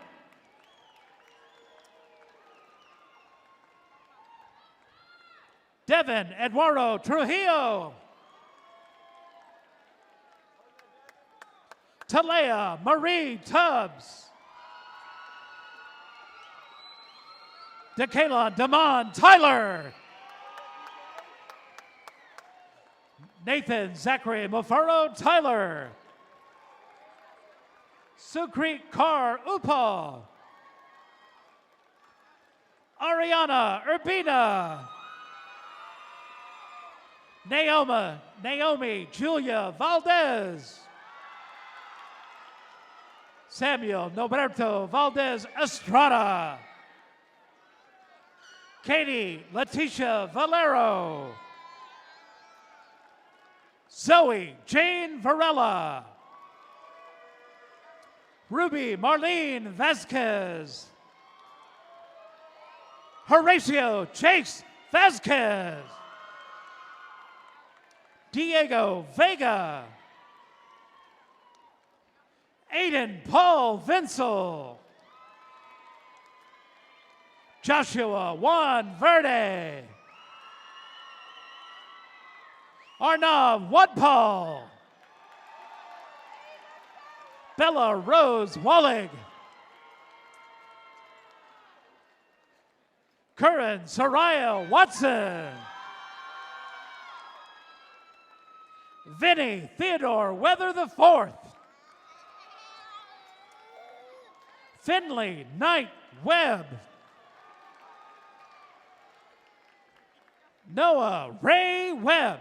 Devin Eduardo Trujillo. Talea Marie Tubbs. DeKayla Damon Tyler. Nathan Zachary Mofaro Tyler. Sukrit Kar Upal. Ariana Urbina. Naomi Julia Valdez. Samuel Noberto Valdez Estrada. Katie Leticia Valero. Zoe Jane Varela. Ruby Marlene Vasquez. Horatio Chase Vasquez. Diego Vega. Aiden Paul Vinsel. Joshua Juan Verde. Arnav Wadpal. Bella Rose Wallig. Curran Soraya Watson. Vinny Theodore Weather IV. Finley Knight Webb. Noah Ray Webb.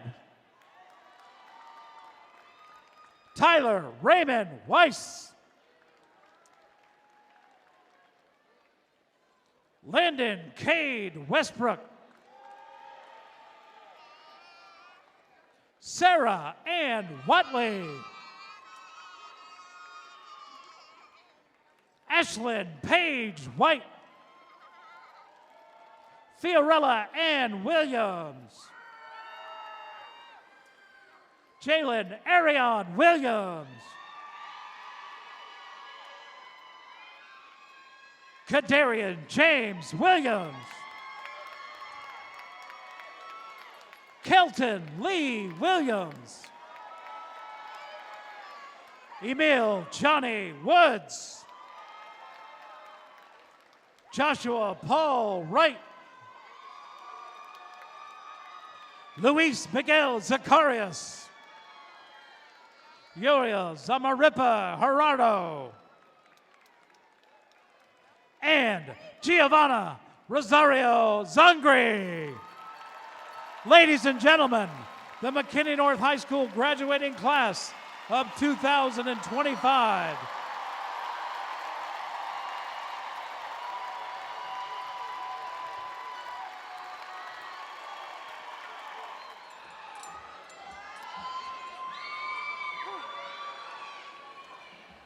Tyler Raymond Weiss. Landon Cade Westbrook. Sarah Ann Watley. Ashlyn Page White. Fiorella Ann Williams. Jalen Arion Williams. Kadarian James Williams. Kelton Lee Williams. Emil Johnny Woods. Joshua Paul Wright. Luis Miguel Zacarias. Uriel Zamaripa Gerardo. And Giovanna Rosario Zangri. Ladies and gentlemen, the McKinney North High School graduating class of 2025.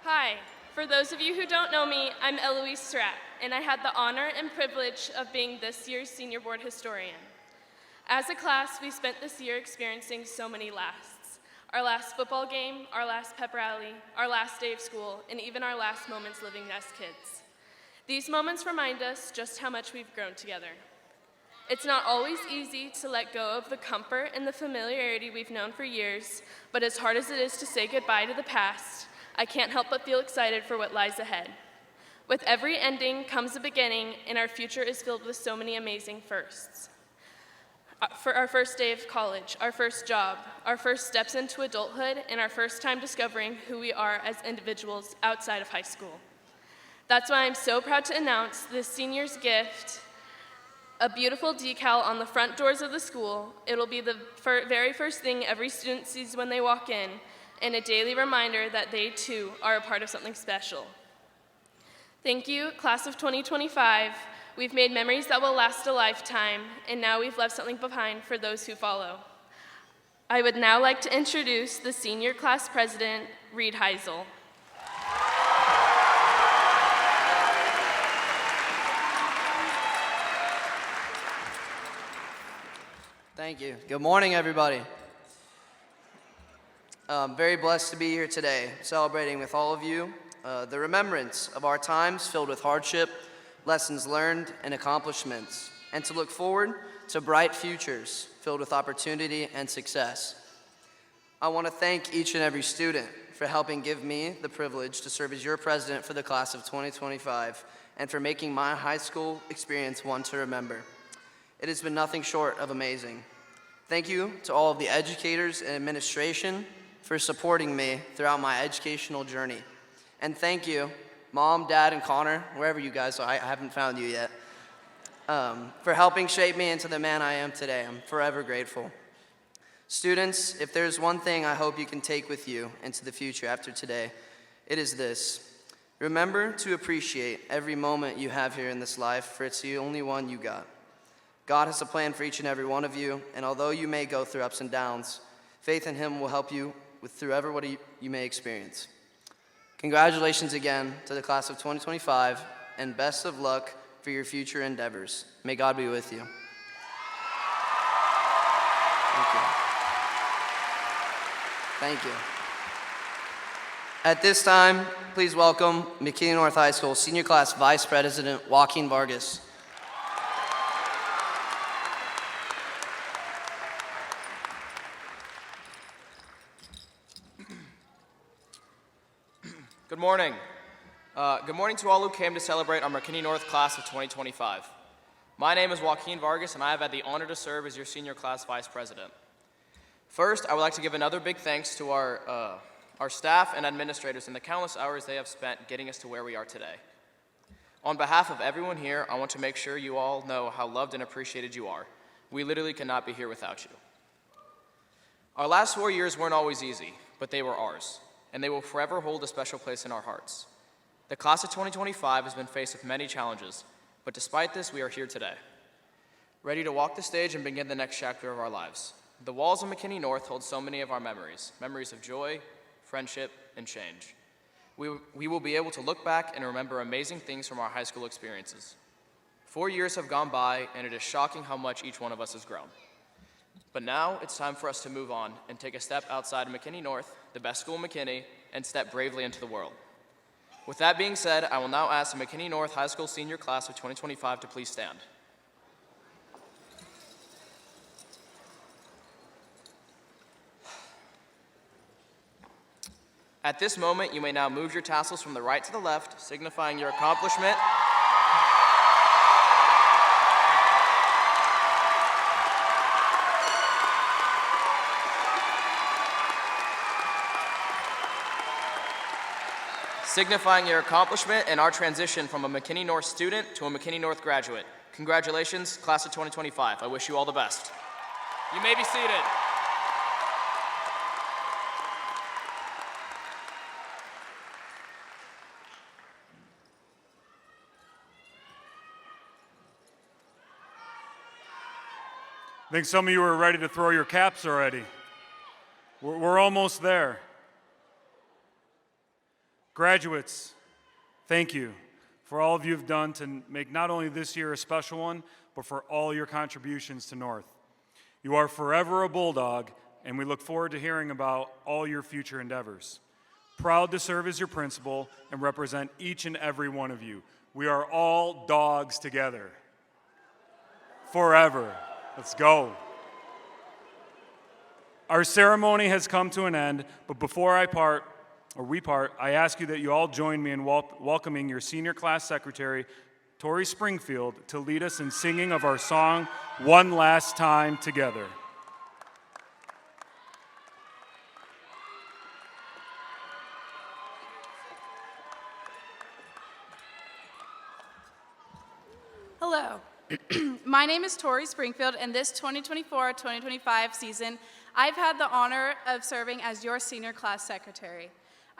Hi, for those of you who don't know me, I'm Eloise Stratt, and I had the honor and privilege of being this year's Senior Board Historian. As a class, we spent this year experiencing so many lasts. Our last football game, our last pep rally, our last day of school, and even our last moments living as kids. These moments remind us just how much we've grown together. It's not always easy to let go of the comfort and the familiarity we've known for years, but as hard as it is to say goodbye to the past, I can't help but feel excited for what lies ahead. With every ending comes a beginning, and our future is filled with so many amazing firsts. For our first day of college, our first job, our first steps into adulthood, and our first time discovering who we are as individuals outside of high school. That's why I'm so proud to announce this senior's gift, a beautiful decal on the front doors of the school. It'll be the very first thing every student sees when they walk in, and a daily reminder that they too are a part of something special. Thank you, class of 2025. We've made memories that will last a lifetime, and now we've left something behind for those who follow. I would now like to introduce the senior class president, Reed Heisel. Thank you. Good morning, everybody. I'm very blessed to be here today, celebrating with all of you the remembrance of our times filled with hardship, lessons learned, and accomplishments, and to look forward to bright futures filled with opportunity and success. I want to thank each and every student for helping give me the privilege to serve as your president for the class of 2025 and for making my high school experience one to remember. It has been nothing short of amazing. Thank you to all of the educators and administration for supporting me throughout my educational journey. And thank you, Mom, Dad, and Connor, wherever you guys are, I haven't found you yet, for helping shape me into the man I am today. I'm forever grateful. Students, if there's one thing I hope you can take with you into the future after today, it is this. Remember to appreciate every moment you have here in this life, for it's the only one you got. God has a plan for each and every one of you, and although you may go through ups and downs, faith in Him will help you through what you may experience. Congratulations again to the class of 2025, and best of luck for your future endeavors. May God be with you. Thank you. Thank you. At this time, please welcome McKinney North High School Senior Class Vice President Joaquin Vargas. Good morning. Good morning to all who came to celebrate our McKinney North class of 2025. My name is Joaquin Vargas, and I have had the honor to serve as your senior class vice president. First, I would like to give another big thanks to our staff and administrators and the countless hours they have spent getting us to where we are today. On behalf of everyone here, I want to make sure you all know how loved and appreciated you are. We literally could not be here without you. Our last 4 years weren't always easy, but they were ours, and they will forever hold a special place in our hearts. The class of 2025 has been faced with many challenges, but despite this, we are here today, ready to walk the stage and begin the next chapter of our lives. The walls of McKinney North hold so many of our memories of joy, friendship, and change. We will be able to look back and remember amazing things from our high school experiences. 4 years have gone by, and it is shocking how much each one of us has grown. But now it's time for us to move on and take a step outside of McKinney North, the best school in McKinney, and step bravely into the world. With that being said, I will now ask the McKinney North High School Senior Class of 2025 to please stand. At this moment, you may now move your tassels from the right to the left, signifying your accomplishment. Signifying your accomplishment and our transition from a McKinney North student to a McKinney North graduate. Congratulations, class of 2025. I wish you all the best. You may be seated. I think some of you are ready to throw your caps already. We're almost there. Graduates, thank you for all of you've done to make not only this year a special one, but for all your contributions to North. You are forever a Bulldog, and we look forward to hearing about all your future endeavors. Proud to serve as your principal and represent each and every one of you. We are all dogs together. Forever. Let's go. Our ceremony has come to an end, but before we part, I ask you that you all join me in welcoming your senior class secretary, Tori Springfield, to lead us in singing of our song, One Last Time Together. Hello. My name is Tori Springfield, and this 2024-2025 season, I've had the honor of serving as your senior class secretary.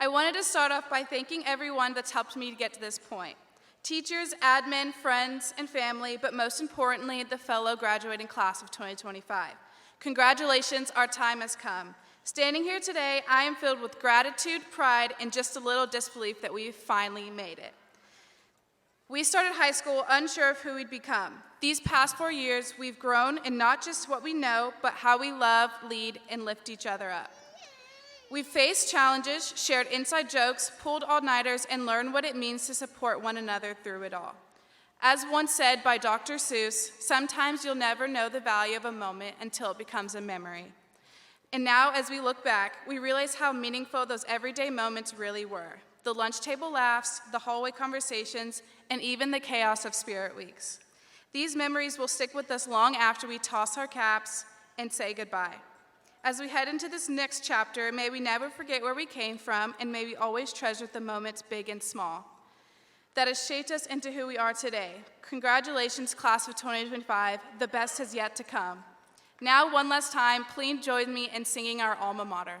I wanted to start off by thanking everyone that's helped me to get to this point. Teachers, admin, friends, and family, but most importantly, the fellow graduating class of 2025. Congratulations, our time has come. Standing here today, I am filled with gratitude, pride, and just a little disbelief that we finally made it. We started high school unsure of who we'd become. These past 4 years, we've grown in not just what we know, but how we love, lead, and lift each other up. We've faced challenges, shared inside jokes, pulled all-nighters, and learned what it means to support one another through it all. As once said by Dr. Seuss, sometimes you'll never know the value of a moment until it becomes a memory. And now, as we look back, we realize how meaningful those everyday moments really were. The lunch table laughs, the hallway conversations, and even the chaos of Spirit Weeks. These memories will stick with us long after we toss our caps and say goodbye. As we head into this next chapter, may we never forget where we came from, and may we always treasure the moments big and small that has shaped us into who we are today. Congratulations, class of 2025. The best has yet to come. Now, one last time, please join me in singing our alma mater.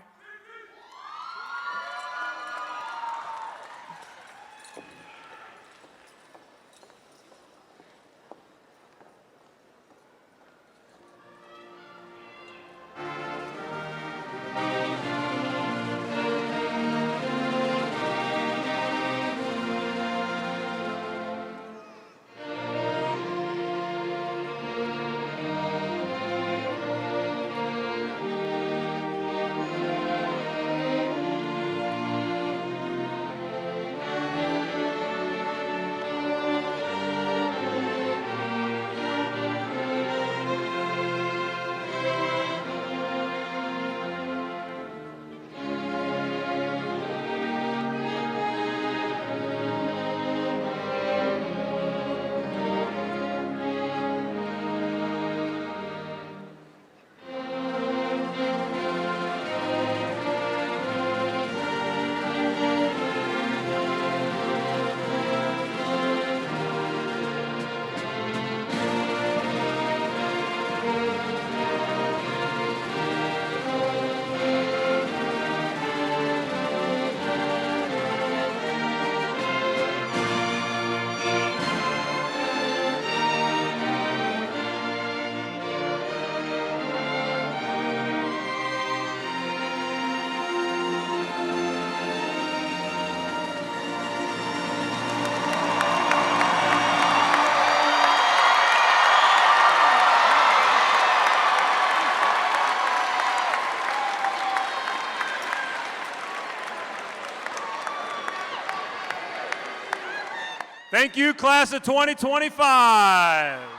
Thank you, class of 2025.